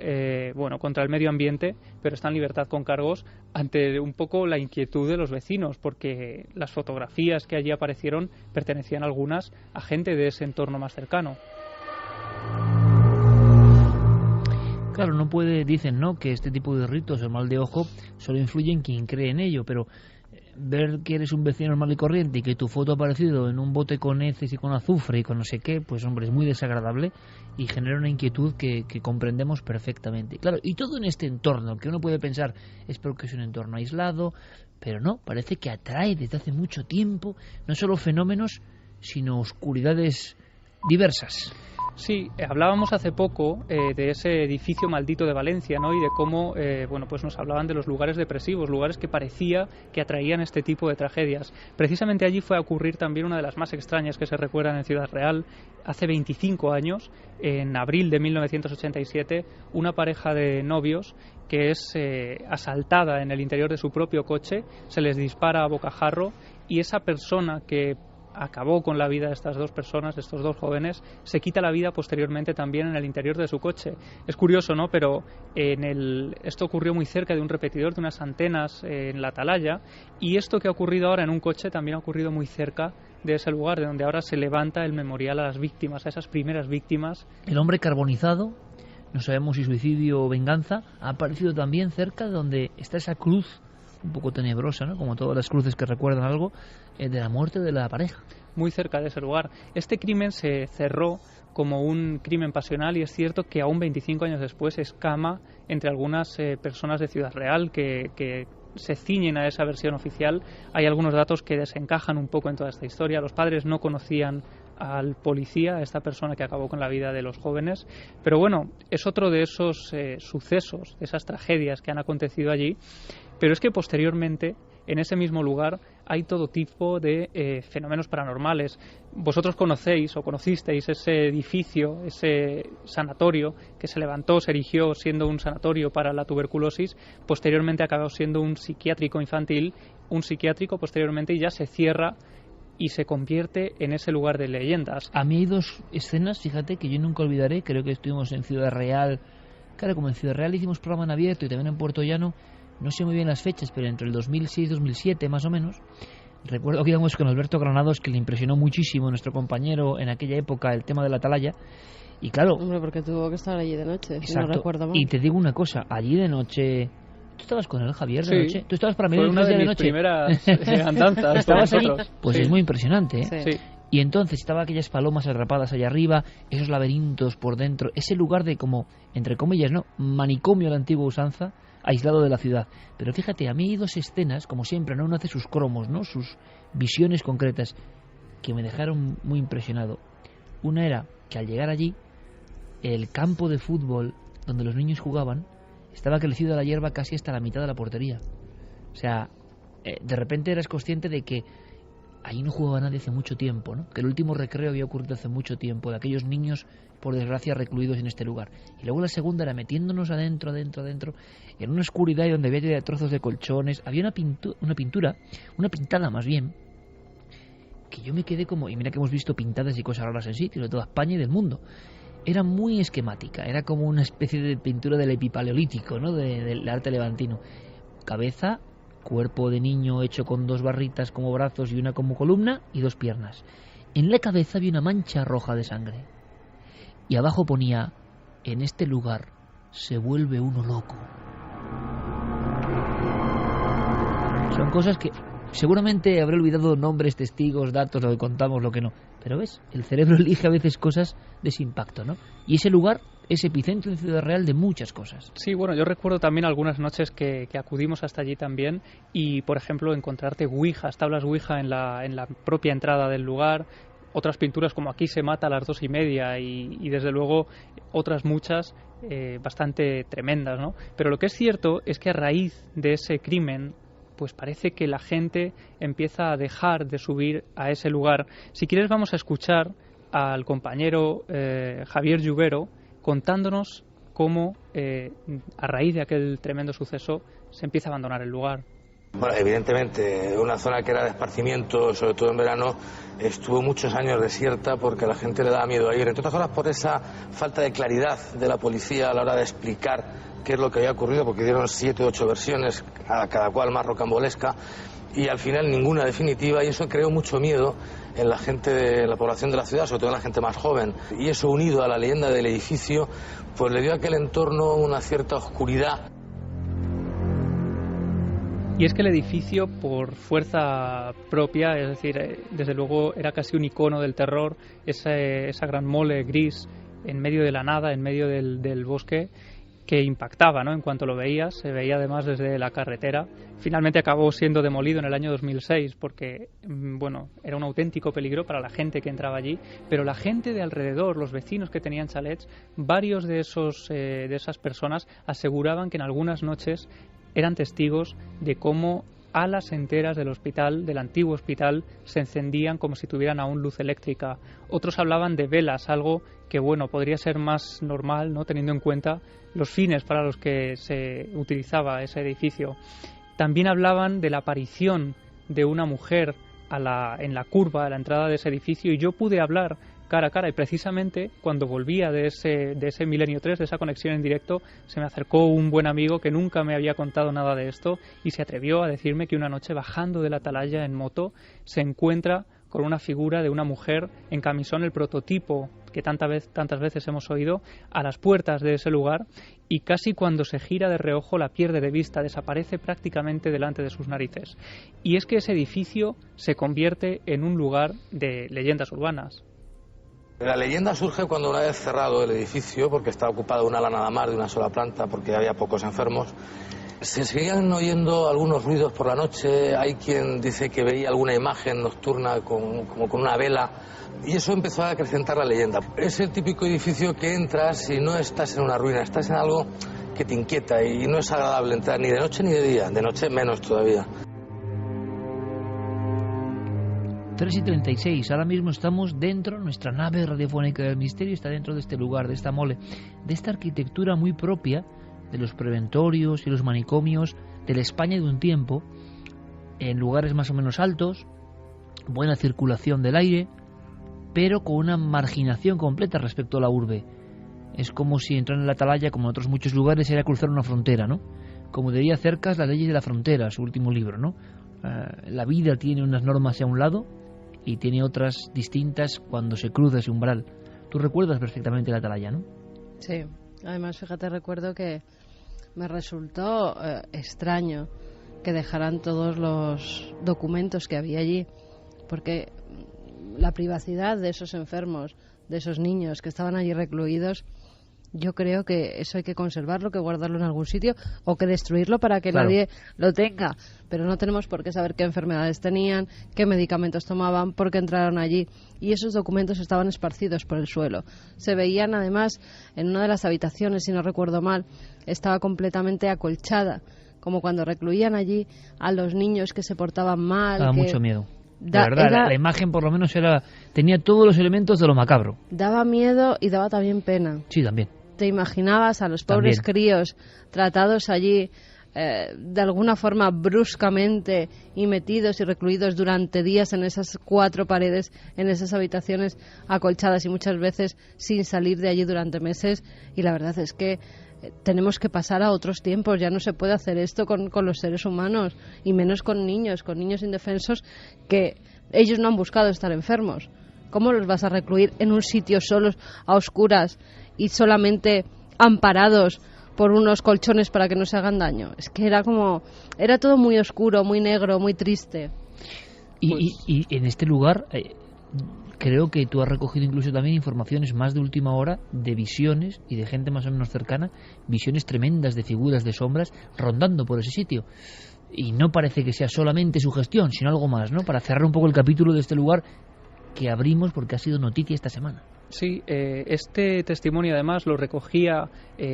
contra el medio ambiente, pero está en libertad con cargos ante un poco la inquietud de los vecinos, porque las fotografías que allí aparecieron pertenecían algunas a gente de ese entorno más cercano. Claro, no puede, dicen, ¿no?, que este tipo de ritos, el mal de ojo, solo influye en quien cree en ello, pero ver que eres un vecino normal y corriente y que tu foto ha aparecido en un bote con heces y con azufre y con no sé qué, pues hombre, es muy desagradable y genera una inquietud que comprendemos perfectamente. Claro, y todo en este entorno, que uno puede pensar, es porque es un entorno aislado, pero no, parece que atrae desde hace mucho tiempo no solo fenómenos, sino oscuridades diversas. Sí, hablábamos hace poco de ese edificio maldito de Valencia, ¿no? Y de cómo nos hablaban de los lugares depresivos, lugares que parecía que atraían este tipo de tragedias. Precisamente allí fue a ocurrir también una de las más extrañas que se recuerdan en Ciudad Real. Hace 25 años, en abril de 1987, una pareja de novios que es asaltada en el interior de su propio coche, se les dispara a bocajarro, y esa persona que acabó con la vida de estas dos personas, de estos dos jóvenes, se quita la vida posteriormente también en el interior de su coche. Es curioso, ¿no?, pero esto ocurrió muy cerca de un repetidor, de unas antenas en la Atalaya, y esto que ha ocurrido ahora en un coche también ha ocurrido muy cerca de ese lugar, de donde ahora se levanta el memorial a las víctimas, a esas primeras víctimas. El hombre carbonizado, no sabemos si suicidio o venganza, ha aparecido también cerca de donde está esa cruz un poco tenebrosa, ¿no?, como todas las cruces que recuerdan algo, de la muerte de la pareja. Muy cerca de ese lugar. Este crimen se cerró como un crimen pasional, y es cierto que aún 25 años después escama entre algunas personas de Ciudad Real que se ciñen a esa versión oficial. Hay algunos datos que desencajan un poco en toda esta historia. Los padres no conocían al policía, a esta persona que acabó con la vida de los jóvenes, pero bueno, es otro de esos sucesos, de esas tragedias que han acontecido allí. Pero es que posteriormente, en ese mismo lugar, hay todo tipo de fenómenos paranormales. Vosotros conocéis o conocisteis ese edificio, ese sanatorio que se levantó, se erigió siendo un sanatorio para la tuberculosis, posteriormente acabó siendo un psiquiátrico infantil, un psiquiátrico posteriormente, y ya se cierra y se convierte en ese lugar de leyendas. A mí hay dos escenas, fíjate, que yo nunca olvidaré. Creo que estuvimos en Ciudad Real, claro, como en Ciudad Real hicimos programa en abierto y también en Puerto Llano, no sé muy bien las fechas, pero entre el 2006 y 2007 más o menos. Recuerdo que íbamos con Alberto Granados, que le impresionó muchísimo, nuestro compañero en aquella época, el tema de la Atalaya. Y claro, hombre, porque tuvo que estar allí de noche, exacto, si no recuerdo mal. Y te digo una cosa, allí de noche... ¿Tú estabas con él, Javier, de noche? ¿Tú estabas para mí de noche? Fue una de mis primeras andanzas. ¿Estabas allí? Pues sí. Es muy impresionante, ¿eh? Sí. Y entonces estaban aquellas palomas atrapadas allá arriba, esos laberintos por dentro, ese lugar de como, entre comillas, ¿no?, manicomio a la antigua usanza, aislado de la ciudad. Pero fíjate, a mí hay dos escenas, como siempre, ¿no?, uno hace sus cromos, ¿no?, sus visiones concretas, que me dejaron muy impresionado. Una era que al llegar allí, el campo de fútbol donde los niños jugaban estaba crecido la hierba casi hasta la mitad de la portería. O sea, de repente eras consciente de que ahí no jugaba nadie hace mucho tiempo, ¿no?, que el último recreo había ocurrido hace mucho tiempo, de aquellos niños, por desgracia, recluidos en este lugar. Y luego la segunda era metiéndonos adentro, en una oscuridad donde había trozos de colchones. Había una pintada más bien, que yo me quedé como, y mira que hemos visto pintadas y cosas raras en sitios de toda España y del mundo. Era muy esquemática, era como una especie de pintura del epipaleolítico, ¿no?, del arte levantino. Cabeza, cuerpo de niño hecho con dos barritas como brazos y una como columna y dos piernas. En la cabeza había una mancha roja de sangre. Y abajo ponía: en este lugar se vuelve uno loco. Son cosas que seguramente habré olvidado nombres, testigos, datos, lo que contamos, lo que no. Pero ves, el cerebro elige a veces cosas de ese impacto, ¿no? Y ese lugar es epicentro en Ciudad Real de muchas cosas. Sí, bueno, yo recuerdo también algunas noches que acudimos hasta allí también y, por ejemplo, encontrarte ouijas, tablas ouija en la propia entrada del lugar, otras pinturas como Aquí se mata a las 2:30 y desde luego otras muchas bastante tremendas, ¿no? Pero lo que es cierto es que a raíz de ese crimen pues parece que la gente empieza a dejar de subir a ese lugar. Si quieres vamos a escuchar al compañero Javier Lluvero contándonos cómo a raíz de aquel tremendo suceso se empieza a abandonar el lugar. Bueno, evidentemente una zona que era de esparcimiento, sobre todo en verano, estuvo muchos años desierta porque a la gente le daba miedo a ir, entre otras cosas por esa falta de claridad de la policía a la hora de explicar qué es lo que había ocurrido, porque dieron 7 o 8 versiones, cada cual más rocambolesca, y al final ninguna definitiva, y eso creó mucho miedo en la gente de la población de la ciudad, sobre todo en la gente más joven, y eso unido a la leyenda del edificio, pues le dio a aquel entorno una cierta oscuridad. Y es que el edificio, por fuerza propia, es decir, desde luego era casi un icono del terror, esa gran mole gris en medio de la nada, en medio del bosque, que impactaba, ¿no? En cuanto lo veías, se veía además desde la carretera. Finalmente acabó siendo demolido en el año 2006 porque, bueno, era un auténtico peligro para la gente que entraba allí, pero la gente de alrededor, los vecinos que tenían chalets, varios de esas personas aseguraban que en algunas noches eran testigos de cómo alas enteras del hospital, del antiguo hospital, se encendían como si tuvieran aún luz eléctrica. Otros hablaban de velas, algo que, bueno, podría ser más normal, ¿no?, teniendo en cuenta los fines para los que se utilizaba ese edificio. También hablaban de la aparición de una mujer en la curva, a la entrada de ese edificio, y yo pude hablar cara a cara, y precisamente cuando volvía de ese Milenio 3, de esa conexión en directo, se me acercó un buen amigo que nunca me había contado nada de esto y se atrevió a decirme que una noche bajando de la atalaya en moto se encuentra con una figura de una mujer en camisón, el prototipo que tantas veces hemos oído, a las puertas de ese lugar, y casi cuando se gira de reojo la pierde de vista, desaparece prácticamente delante de sus narices. Y es que ese edificio se convierte en un lugar de leyendas urbanas. La leyenda surge cuando, una vez cerrado el edificio, porque estaba ocupado un ala nada más de una sola planta, porque había pocos enfermos, se seguían oyendo algunos ruidos por la noche. Hay quien dice que veía alguna imagen nocturna como con una vela, y eso empezó a acrecentar la leyenda. Es el típico edificio que entras y no estás en una ruina, estás en algo que te inquieta, y no es agradable entrar ni de noche ni de día, de noche menos todavía. 3:36, ahora mismo estamos dentro, nuestra nave radiofónica del misterio está dentro de este lugar, de esta mole, de esta arquitectura muy propia de los preventorios y los manicomios de la España de un tiempo, en lugares más o menos altos, buena circulación del aire, pero con una marginación completa respecto a la urbe. Es como si entrar en la atalaya, como en otros muchos lugares, era cruzar una frontera, ¿no? Como diría Cercas, Las leyes de la frontera, su último libro, ¿no? La vida tiene unas normas a un lado y tiene otras distintas cuando se cruza ese umbral. Tú recuerdas perfectamente la atalaya, ¿no? Sí, además fíjate, recuerdo que me resultó extraño que dejaran todos los documentos que había allí, porque la privacidad de esos enfermos, de esos niños que estaban allí recluidos, yo creo que eso hay que conservarlo, que guardarlo en algún sitio o que destruirlo para que nadie lo tenga. Pero no tenemos por qué saber qué enfermedades tenían, qué medicamentos tomaban, por qué entraron allí. Y esos documentos estaban esparcidos por el suelo. Se veían además en una de las habitaciones, si no recuerdo mal, estaba completamente acolchada, como cuando recluían allí a los niños que se portaban mal. Daba mucho miedo. La verdad, la imagen por lo menos tenía todos los elementos de lo macabro. Daba miedo y daba también pena. Sí, también. Te imaginabas a los pobres críos tratados allí de alguna forma bruscamente y metidos y recluidos durante días en esas 4 paredes, en esas habitaciones acolchadas y muchas veces sin salir de allí durante meses. Y la verdad es que tenemos que pasar a otros tiempos. Ya no se puede hacer esto con los seres humanos, y menos con niños indefensos, que ellos no han buscado estar enfermos. ¿Cómo los vas a recluir en un sitio solos, a oscuras y solamente amparados por unos colchones para que no se hagan daño? Es que era todo muy oscuro, muy negro, muy triste. Y en este lugar creo que tú has recogido incluso también informaciones más de última hora de visiones y de gente más o menos cercana, visiones tremendas de figuras, de sombras rondando por ese sitio. Y no parece que sea solamente su gestión, sino algo más, ¿no? Para cerrar un poco el capítulo de este lugar que abrimos porque ha sido noticia esta semana. Sí, este testimonio además lo recogía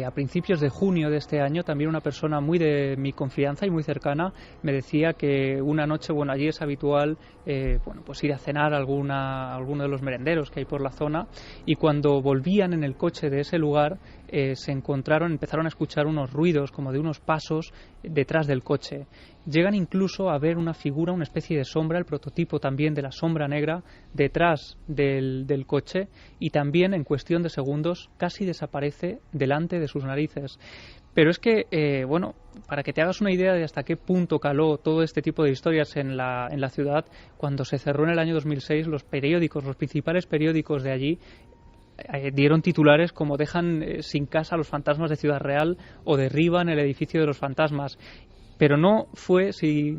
a principios de junio de este año. También una persona muy de mi confianza y muy cercana me decía que una noche, allí es habitual pues ir a cenar a alguno de los merenderos que hay por la zona, y cuando volvían en el coche de ese lugar empezaron a escuchar unos ruidos como de unos pasos detrás del coche. Llegan incluso a ver una figura, una especie de sombra, el prototipo también de la sombra negra, detrás del coche, y también en cuestión de segundos casi desaparece delante de sus narices. Pero es que, para que te hagas una idea de hasta qué punto caló todo este tipo de historias en la ciudad, cuando se cerró en el año 2006, los principales periódicos de allí dieron titulares como dejan sin casa a los fantasmas de Ciudad Real o derriban el edificio de los fantasmas. Pero no fue, si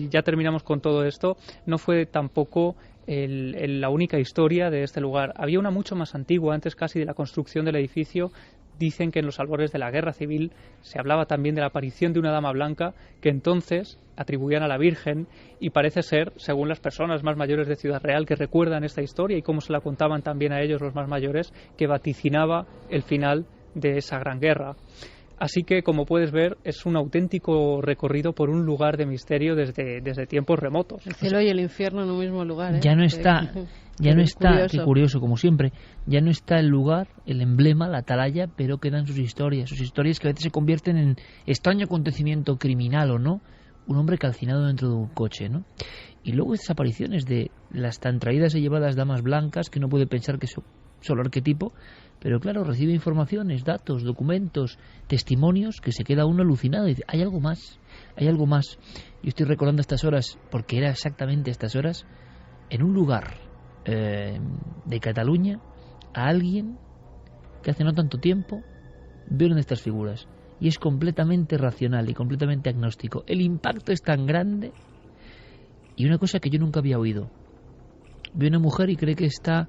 ya terminamos con todo esto, no fue tampoco la única historia de este lugar. Había una mucho más antigua, antes casi de la construcción del edificio. Dicen que en los albores de la Guerra Civil se hablaba también de la aparición de una dama blanca que entonces atribuían a la Virgen, y parece ser, según las personas más mayores de Ciudad Real que recuerdan esta historia y cómo se la contaban también a ellos los más mayores, que vaticinaba el final de esa gran guerra. Así que, como puedes ver, es un auténtico recorrido por un lugar de misterio desde tiempos remotos. El cielo y el infierno en un mismo lugar, ¿eh? Ya no está, qué curioso, como siempre, ya no está el lugar, el emblema, la atalaya, pero quedan sus historias que a veces se convierten en extraño acontecimiento criminal o no, un hombre calcinado dentro de un coche, ¿no? Y luego estas apariciones de las tan traídas y llevadas damas blancas, que uno puede pensar que son solo arquetipo, pero claro, recibe informaciones, datos, documentos, testimonios, que se queda uno alucinado y dice, hay algo más. Yo estoy recordando estas horas, porque era exactamente estas horas, en un lugar de Cataluña, a alguien que hace no tanto tiempo vio una de estas figuras, y es completamente racional y completamente agnóstico. El impacto es tan grande, y una cosa que yo nunca había oído. Ve una mujer y cree que está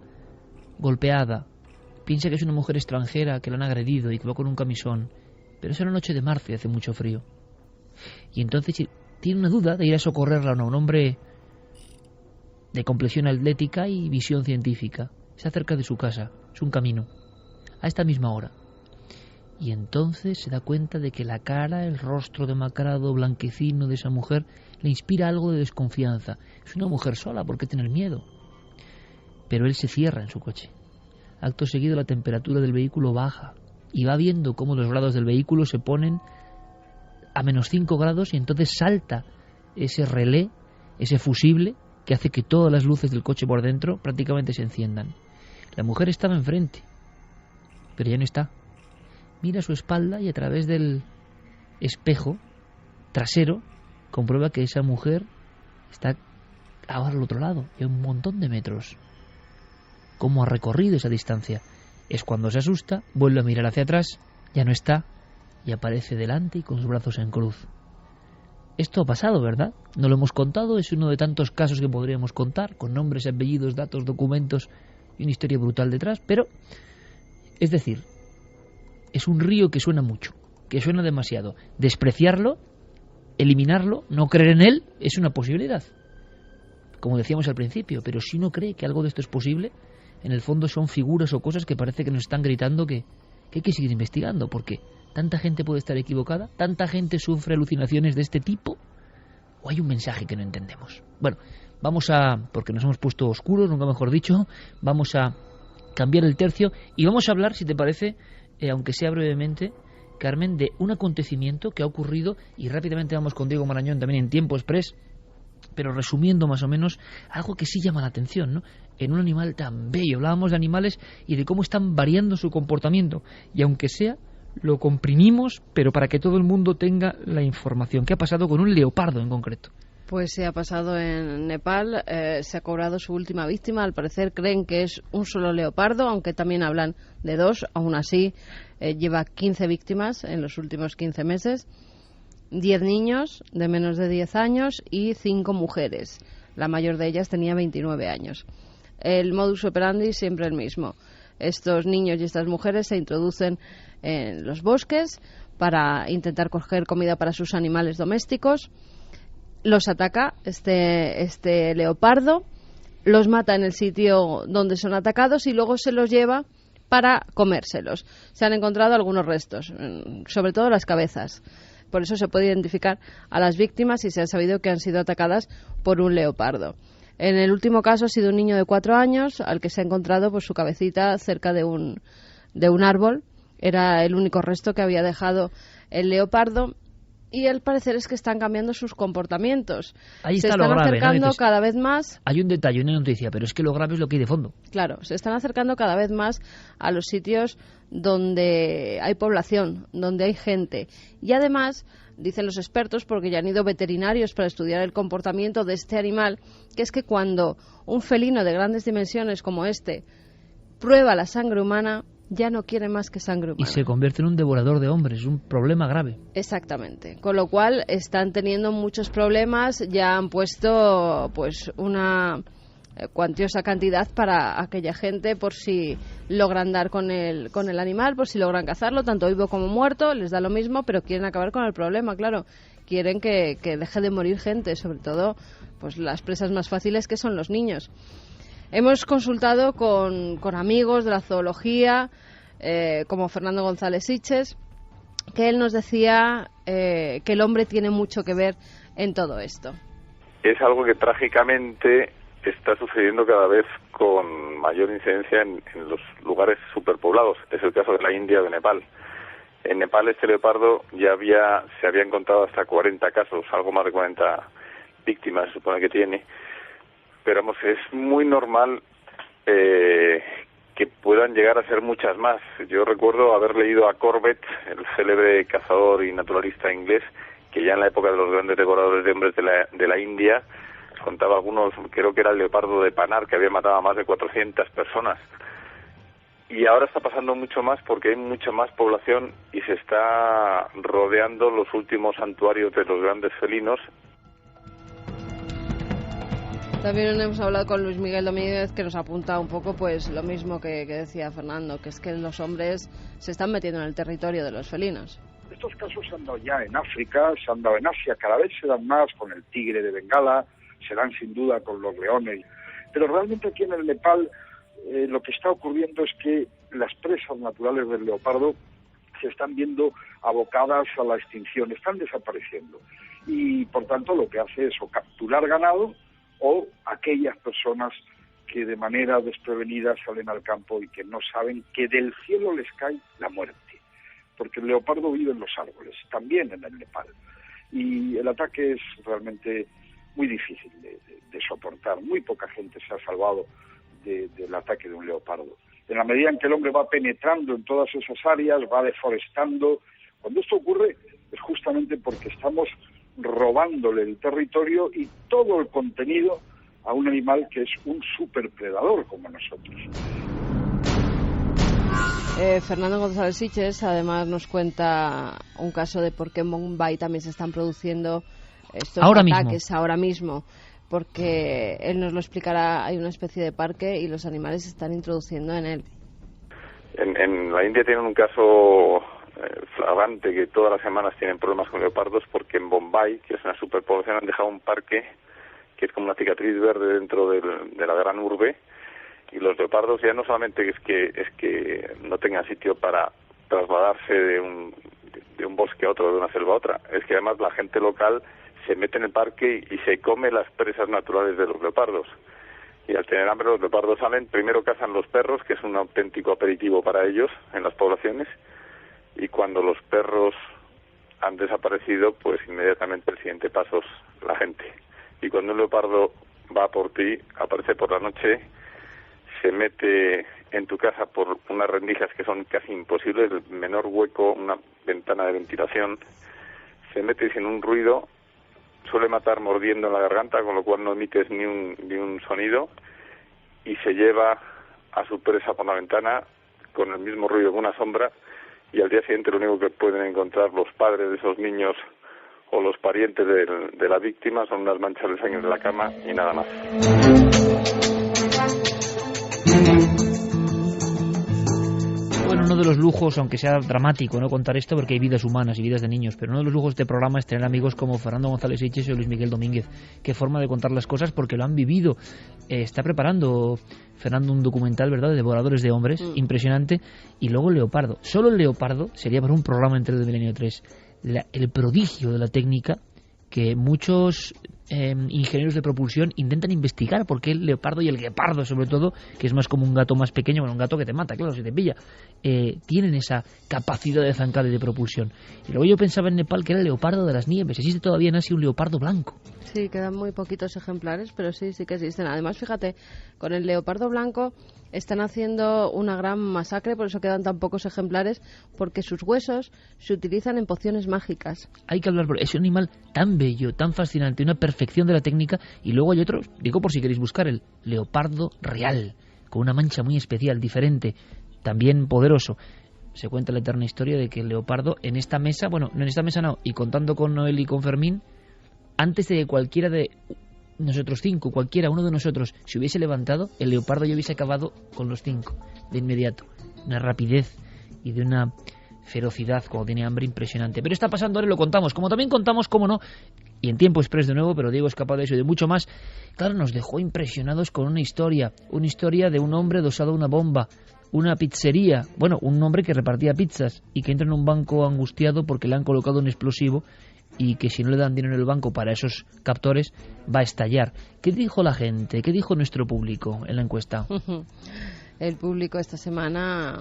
golpeada, piensa que es una mujer extranjera que la han agredido y que va con un camisón, pero es una noche de marzo y hace mucho frío, y entonces tiene una duda de ir a socorrerla o no. Un hombre de complexión atlética y visión científica se acerca de su casa, es un camino, a esta misma hora, y entonces se da cuenta de que la cara, el rostro demacrado, blanquecino de esa mujer le inspira algo de desconfianza. Es una mujer sola, ¿por qué tener miedo? Pero él se cierra en su coche. Acto seguido la temperatura del vehículo baja y va viendo cómo los grados del vehículo se ponen a menos 5 grados, y entonces salta ese relé, ese fusible que hace que todas las luces del coche por dentro prácticamente se enciendan. La mujer estaba enfrente, pero ya no está. Mira a su espalda y a través del espejo trasero comprueba que esa mujer está ahora al otro lado, y a un montón de metros. ¿Cómo ha recorrido esa distancia? Es cuando se asusta, vuelve a mirar hacia atrás, ya no está, y aparece delante y con los brazos en cruz. Esto ha pasado, ¿verdad? No lo hemos contado, es uno de tantos casos que podríamos contar, con nombres, apellidos, datos, documentos y una historia brutal detrás, pero, es decir, es un río que suena mucho, que suena demasiado. Despreciarlo, eliminarlo, no creer en él, es una posibilidad, como decíamos al principio, pero si uno cree que algo de esto es posible, en el fondo son figuras o cosas que parece que nos están gritando que hay que seguir investigando, porque tanta gente puede estar equivocada, tanta gente sufre alucinaciones de este tipo, o hay un mensaje que no entendemos. Bueno, porque nos hemos puesto oscuros, nunca mejor dicho, vamos a cambiar el tercio y vamos a hablar, si te parece, aunque sea brevemente, Carmen, de un acontecimiento que ha ocurrido, y rápidamente vamos con Diego Marañón también en tiempo express, pero resumiendo más o menos, algo que sí llama la atención, ¿no? En un animal tan bello. Hablábamos de animales y de cómo están variando su comportamiento, y aunque sea, lo comprimimos, pero para que todo el mundo tenga la información. ¿Qué ha pasado con un leopardo en concreto? Pues se ha pasado en Nepal, se ha cobrado su última víctima. Al parecer creen que es un solo leopardo, aunque también hablan de 2. Aún así, lleva 15 víctimas en los últimos 15 meses. 10 niños de menos de 10 años y 5 mujeres. La mayor de ellas tenía 29 años. El modus operandi siempre el mismo. Estos niños y estas mujeres se introducen en los bosques para intentar coger comida para sus animales domésticos. Los ataca este leopardo, los mata en el sitio donde son atacados y luego se los lleva para comérselos. Se han encontrado algunos restos, sobre todo las cabezas. Por eso se puede identificar a las víctimas y se ha sabido que han sido atacadas por un leopardo. En el último caso ha sido un niño de 4 años al que se ha encontrado pues, su cabecita cerca de un árbol. Era el único resto que había dejado el leopardo. Y al parecer es que están cambiando sus comportamientos. Ahí se está están lo grave, acercando ¿no? cada vez más. Hay un detalle, una noticia, pero es que lo grave es lo que hay de fondo. Claro, se están acercando cada vez más a los sitios donde hay población, donde hay gente. Y además, dicen los expertos, porque ya han ido veterinarios para estudiar el comportamiento de este animal, que es que cuando un felino de grandes dimensiones como este prueba la sangre humana, ya no quiere más que sangre humana. Y se convierte en un devorador de hombres, un problema grave. Exactamente. Con lo cual están teniendo muchos problemas. Ya han puesto pues una cuantiosa cantidad para aquella gente por si logran dar con el animal, por si logran cazarlo, tanto vivo como muerto, les da lo mismo, pero quieren acabar con el problema, claro. Quieren que deje de morir gente, sobre todo pues las presas más fáciles que son los niños. Hemos consultado con amigos de la zoología, como Fernando González Sitges, que él nos decía que el hombre tiene mucho que ver en todo esto. Es algo que trágicamente está sucediendo cada vez con mayor incidencia en los lugares superpoblados. Es el caso de la India o de Nepal. En Nepal este leopardo se había encontrado hasta 40 casos, algo más de 40 víctimas se supone que tiene. Pero vamos, es muy normal que puedan llegar a ser muchas más. Yo recuerdo haber leído a Corbett, el célebre cazador y naturalista inglés, que ya en la época de los grandes devoradores de hombres de la India contaba algunos, creo que era el leopardo de Panar, que había matado a más de 400 personas. Y ahora está pasando mucho más porque hay mucha más población y se está rodeando los últimos santuarios de los grandes felinos. También hemos hablado con Luis Miguel Domínguez, que nos apunta un poco pues lo mismo que decía Fernando, que es que los hombres se están metiendo en el territorio de los felinos. Estos casos se han dado ya en África, se han dado en Asia, cada vez se dan más con el tigre de Bengala, se dan sin duda con los leones. Pero realmente aquí en el Nepal lo que está ocurriendo es que las presas naturales del leopardo se están viendo abocadas a la extinción, están desapareciendo. Y por tanto lo que hace es o capturar ganado o aquellas personas que de manera desprevenida salen al campo y que no saben que del cielo les cae la muerte. Porque el leopardo vive en los árboles, también en el Nepal. Y el ataque es realmente muy difícil de soportar. Muy poca gente se ha salvado del ataque de un leopardo. En la medida en que el hombre va penetrando en todas esas áreas, va deforestando, cuando esto ocurre es justamente porque estamos robándole el territorio y todo el contenido a un animal que es un superpredador como nosotros. Fernando González Sitges además nos cuenta un caso de por qué en Bombay también se están produciendo estos ataques ahora mismo, porque él nos lo explicará. Hay una especie de parque y los animales se están introduciendo en él. En la India tienen un caso flagrante que todas las semanas tienen problemas con leopardos, porque en Bombay, que es una superpoblación, han dejado un parque que es como una cicatriz verde dentro de la gran urbe, y los leopardos ya no solamente es que no tengan sitio para trasladarse de un bosque a otro, de una selva a otra, es que además la gente local se mete en el parque y se come las presas naturales de los leopardos. Y al tener hambre los leopardos salen, primero cazan los perros, que es un auténtico aperitivo para ellos en las poblaciones, y cuando los perros han desaparecido, pues inmediatamente el siguiente paso es la gente. Y cuando un leopardo va por ti, aparece por la noche, se mete en tu casa por unas rendijas que son casi imposibles, el menor hueco, una ventana de ventilación, se mete sin un ruido suele matar mordiendo en la garganta, con lo cual no emites ni un sonido, y se lleva a su presa por la ventana con el mismo ruido que una sombra, y al día siguiente lo único que pueden encontrar los padres de esos niños o los parientes de la víctima son unas manchas de sangre en la cama y nada más. Bueno, uno de los lujos, aunque sea dramático no contar esto porque hay vidas humanas y vidas de niños, pero uno de los lujos de este programa es tener amigos como Fernando González Sitges o Luis Miguel Domínguez. Qué forma de contar las cosas porque lo han vivido. Está preparando Fernando un documental, ¿verdad?, de devoradores de hombres, impresionante, y luego el Leopardo. Solo el Leopardo sería para un programa entero de Milenio 3. El prodigio de la técnica que muchos ingenieros de propulsión intentan investigar, porque el leopardo y el guepardo, sobre todo, que es más como un gato más pequeño, bueno, un gato que te mata, claro, si te pilla, tienen esa capacidad de zancada y de propulsión. Y luego yo pensaba en Nepal que era el leopardo de las nieves. Existe todavía en Asia un leopardo blanco. Sí, quedan muy poquitos ejemplares, pero sí que existen. Además, fíjate, con el leopardo blanco están haciendo una gran masacre, por eso quedan tan pocos ejemplares, porque sus huesos se utilizan en pociones mágicas. Hay que hablar, es un animal tan bello, tan fascinante, una perfección de la técnica. Y luego hay otro, digo por si queréis buscar, el leopardo real, con una mancha muy especial, diferente, también poderoso. Se cuenta la eterna historia de que el leopardo en esta mesa, bueno, no en esta mesa no, y contando con Noel y con Fermín, antes de que cualquiera de nosotros cinco, cualquiera, uno de nosotros, se hubiese levantado, el leopardo ya hubiese acabado con los cinco, de inmediato. Una rapidez y de una ferocidad cuando tiene hambre impresionante. Pero está pasando ahora y lo contamos, como también contamos, cómo no, y en tiempo express de nuevo, pero Diego es capaz de eso y de mucho más. Claro, nos dejó impresionados con una historia de un hombre adosado a una bomba, una pizzería, bueno, un hombre que repartía pizzas y que entra en un banco angustiado porque le han colocado un explosivo y que si no le dan dinero en el banco para esos captores va a estallar. ¿Qué dijo la gente? ¿Qué dijo nuestro público en la encuesta? El público esta semana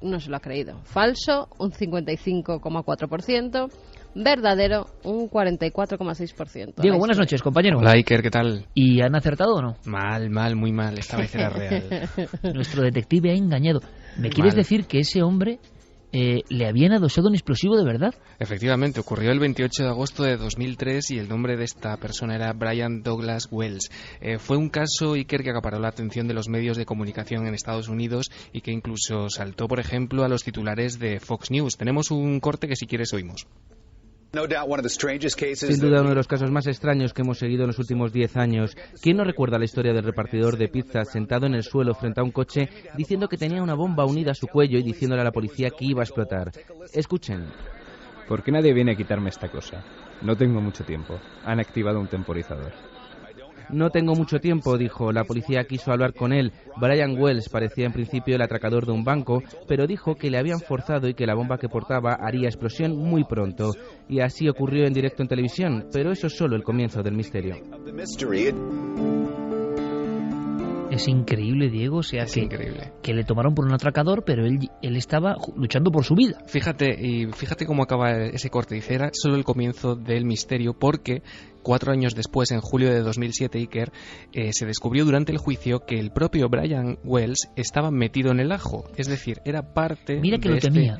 no se lo ha creído. Falso, un 55,4%. Verdadero, un 44,6%. Diego, buenas noches, compañero. Hola, Iker, ¿qué tal? ¿Y han acertado o no? Mal, muy mal. Esta vez era real. Nuestro detective ha engañado. ¿Me quieres decir que ese hombre le habían adosado un explosivo de verdad? Efectivamente, ocurrió el 28 de agosto de 2003 y el nombre de esta persona era Brian Douglas Wells. Fue un caso, Iker, que acaparó la atención de los medios de comunicación en Estados Unidos y que incluso saltó, por ejemplo, a los titulares de Fox News. Tenemos un corte que si quieres oímos. Sin duda uno de los casos más extraños que hemos seguido en los últimos 10 años. ¿Quién no recuerda la historia del repartidor de pizzas sentado en el suelo frente a un coche diciendo que tenía una bomba unida a su cuello y diciéndole a la policía que iba a explotar? Escuchen. ¿Por qué nadie viene a quitarme esta cosa? No tengo mucho tiempo. Han activado un temporizador. No tengo mucho tiempo, dijo. La policía quiso hablar con él. Brian Wells parecía en principio el atracador de un banco, pero dijo que le habían forzado y que la bomba que portaba haría explosión muy pronto. Y así ocurrió en directo en televisión, pero eso es solo el comienzo del misterio. Es increíble, Diego, o sea, que le tomaron por un atracador, pero él estaba luchando por su vida. Fíjate cómo acaba ese corte. Dice, era solo el comienzo del misterio porque 4 años después, en julio de 2007, Iker, se descubrió durante el juicio que el propio Brian Wells estaba metido en el ajo. Es decir, era parte Mira que lo temía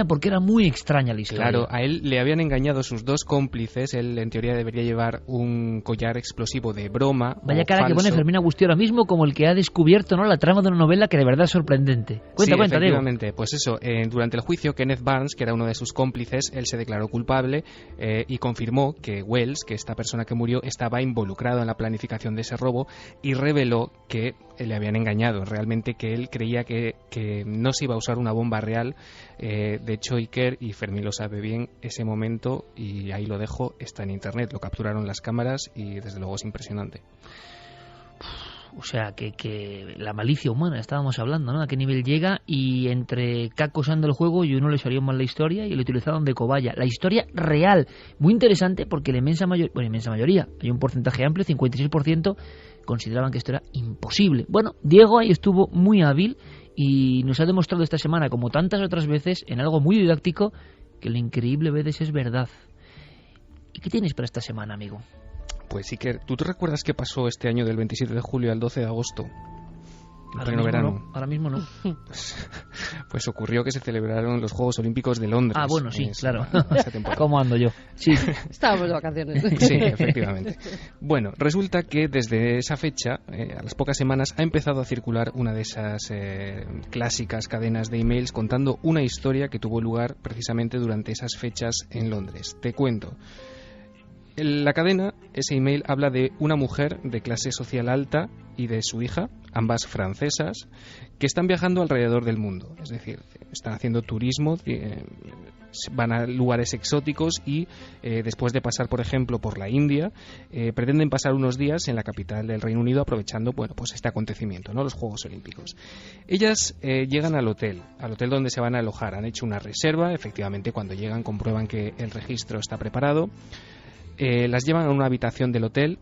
porque era muy extraña la historia. Claro, a él le habían engañado sus dos cómplices. Él, en teoría, debería llevar un collar explosivo de broma. Vaya cara falso. Que pone Fermín Agustí ahora mismo, como el que ha descubierto, ¿no?, la trama de una novela que de verdad es sorprendente. Cuenta, efectivamente. Diego. Pues eso, durante el juicio, Kenneth Barnes, que era uno de sus cómplices, él se declaró culpable y confirmó que Wells, que esta persona que murió, estaba involucrado en la planificación de ese robo y reveló que le habían engañado, realmente que él creía que no se iba a usar una bomba real. De hecho, Iker, y Fermín lo sabe bien, ese momento, y ahí lo dejo, está en internet, lo capturaron las cámaras y desde luego es impresionante. O sea, que la malicia humana, estábamos hablando, ¿no? A qué nivel llega, y entre cacos anda el juego y uno le salió mal la historia y lo utilizaron de cobaya. La historia real, muy interesante porque la inmensa mayoría, hay un porcentaje amplio, 56%, consideraban que esto era imposible. Bueno, Diego ahí estuvo muy hábil y nos ha demostrado esta semana, como tantas otras veces, en algo muy didáctico, que lo increíble a veces es verdad. ¿Y qué tienes para esta semana, amigo? Pues Iker, ¿tú te recuerdas qué pasó este año del 27 de julio al 12 de agosto? pleno verano. No, ahora mismo no. Pues ocurrió que se celebraron los Juegos Olímpicos de Londres. Ah, bueno, sí, claro. Esa temporada. ¿Cómo ando yo? Sí. Estábamos de vacaciones. Sí, efectivamente. Bueno, resulta que desde esa fecha, a las pocas semanas, ha empezado a circular una de esas clásicas cadenas de emails contando una historia que tuvo lugar precisamente durante esas fechas en Londres. Te cuento. En la cadena, ese email habla de una mujer de clase social alta y de su hija, ambas francesas, que están viajando alrededor del mundo. Es decir, están haciendo turismo, van a lugares exóticos y después de pasar, por ejemplo, por la India, pretenden pasar unos días en la capital del Reino Unido aprovechando, bueno, pues este acontecimiento, ¿no? Los Juegos Olímpicos. Ellas llegan al hotel donde se van a alojar. Han hecho una reserva, efectivamente, cuando llegan comprueban que el registro está preparado. Las llevan a una habitación del hotel.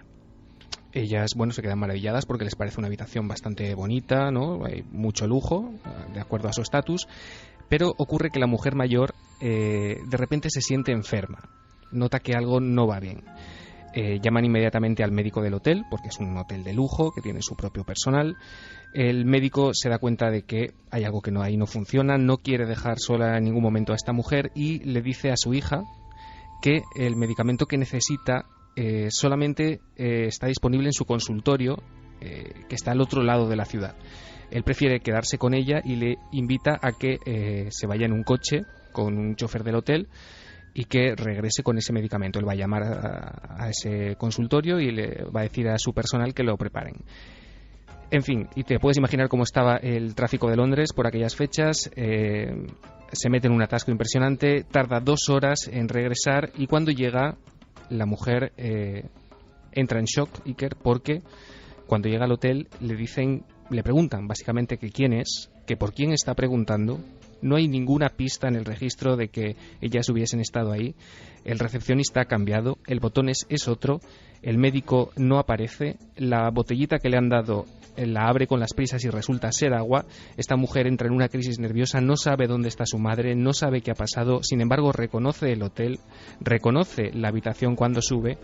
Ellas, bueno, se quedan maravilladas porque les parece una habitación bastante bonita, ¿no? Hay mucho lujo, de acuerdo a su estatus, pero ocurre que la mujer mayor de repente se siente enferma, nota que algo no va bien. Llaman inmediatamente al médico del hotel, porque es un hotel de lujo que tiene su propio personal. El médico se da cuenta de que hay algo que no funciona, no quiere dejar sola en ningún momento a esta mujer y le dice a su hija que el medicamento que necesita solamente está disponible en su consultorio, que está al otro lado de la ciudad. Él prefiere quedarse con ella y le invita a que se vaya en un coche con un chofer del hotel y que regrese con ese medicamento. Él va a llamar a ese consultorio y le va a decir a su personal que lo preparen. En fin, y te puedes imaginar cómo estaba el tráfico de Londres por aquellas fechas. Se mete en un atasco impresionante, tarda 2 horas en regresar y cuando llega la mujer entra en shock, Iker, porque cuando llega al hotel le preguntan básicamente que quién es, que por quién está preguntando. No hay ninguna pista en el registro de que ellas hubiesen estado ahí. El recepcionista ha cambiado, el botón es otro, el médico no aparece, la botellita que le han dado la abre con las prisas y resulta ser agua. Esta mujer entra en una crisis nerviosa, no sabe dónde está su madre, no sabe qué ha pasado, sin embargo reconoce el hotel, reconoce la habitación cuando sube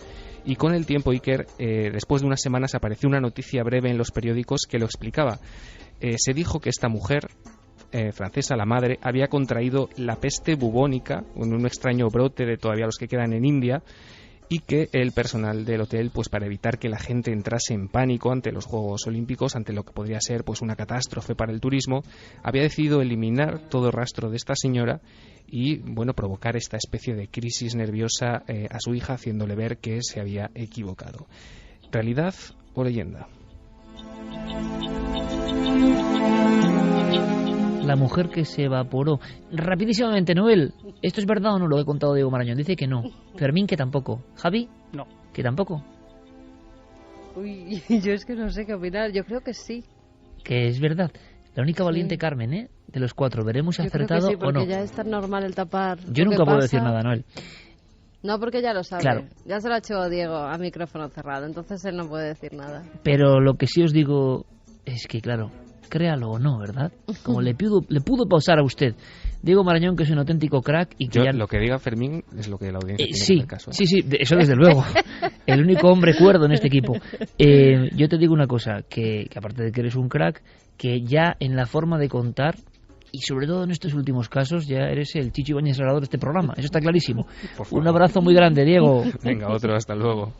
y con el tiempo, Iker, después de unas semanas apareció una noticia breve en los periódicos que lo explicaba. Se dijo que esta mujer francesa, la madre, había contraído la peste bubónica, un extraño brote de todavía los que quedan en India, y que el personal del hotel, pues para evitar que la gente entrase en pánico ante los Juegos Olímpicos, ante lo que podría ser pues una catástrofe para el turismo, había decidido eliminar todo rastro de esta señora y, bueno, provocar esta especie de crisis nerviosa a su hija, haciéndole ver que se había equivocado. ¿Realidad o leyenda? La mujer que se evaporó. Rapidísimamente, Noel, ¿esto es verdad o no lo que ha contado Diego Marañón? Dice que no. Fermín, que tampoco. Javi, no. Que tampoco. Uy, yo es que no sé qué opinar. Yo creo que sí. Que es verdad. La única valiente Carmen, ¿eh? De los 4. Veremos si ha acertado creo que sí, o no. Ya es tan normal el tapar. Yo nunca puedo decir nada, Noel. No, porque ya lo sabe. Claro. Ya se lo ha hecho Diego a micrófono cerrado, entonces él no puede decir nada. Pero lo que sí os digo es que, claro, créalo o no, ¿verdad? Como le pudo pausar a usted. Diego Marañón, que es un auténtico crack y que lo que diga Fermín es lo que la audiencia tiene que hacer caso. Sí, eso desde luego. El único hombre cuerdo en este equipo. Yo te digo una cosa, que aparte de que eres un crack, que ya en la forma de contar, y sobre todo en estos últimos casos, ya eres el Chicho Ibáñez Salvador de este programa. Eso está clarísimo. Un abrazo muy grande, Diego. Venga, otro, hasta luego.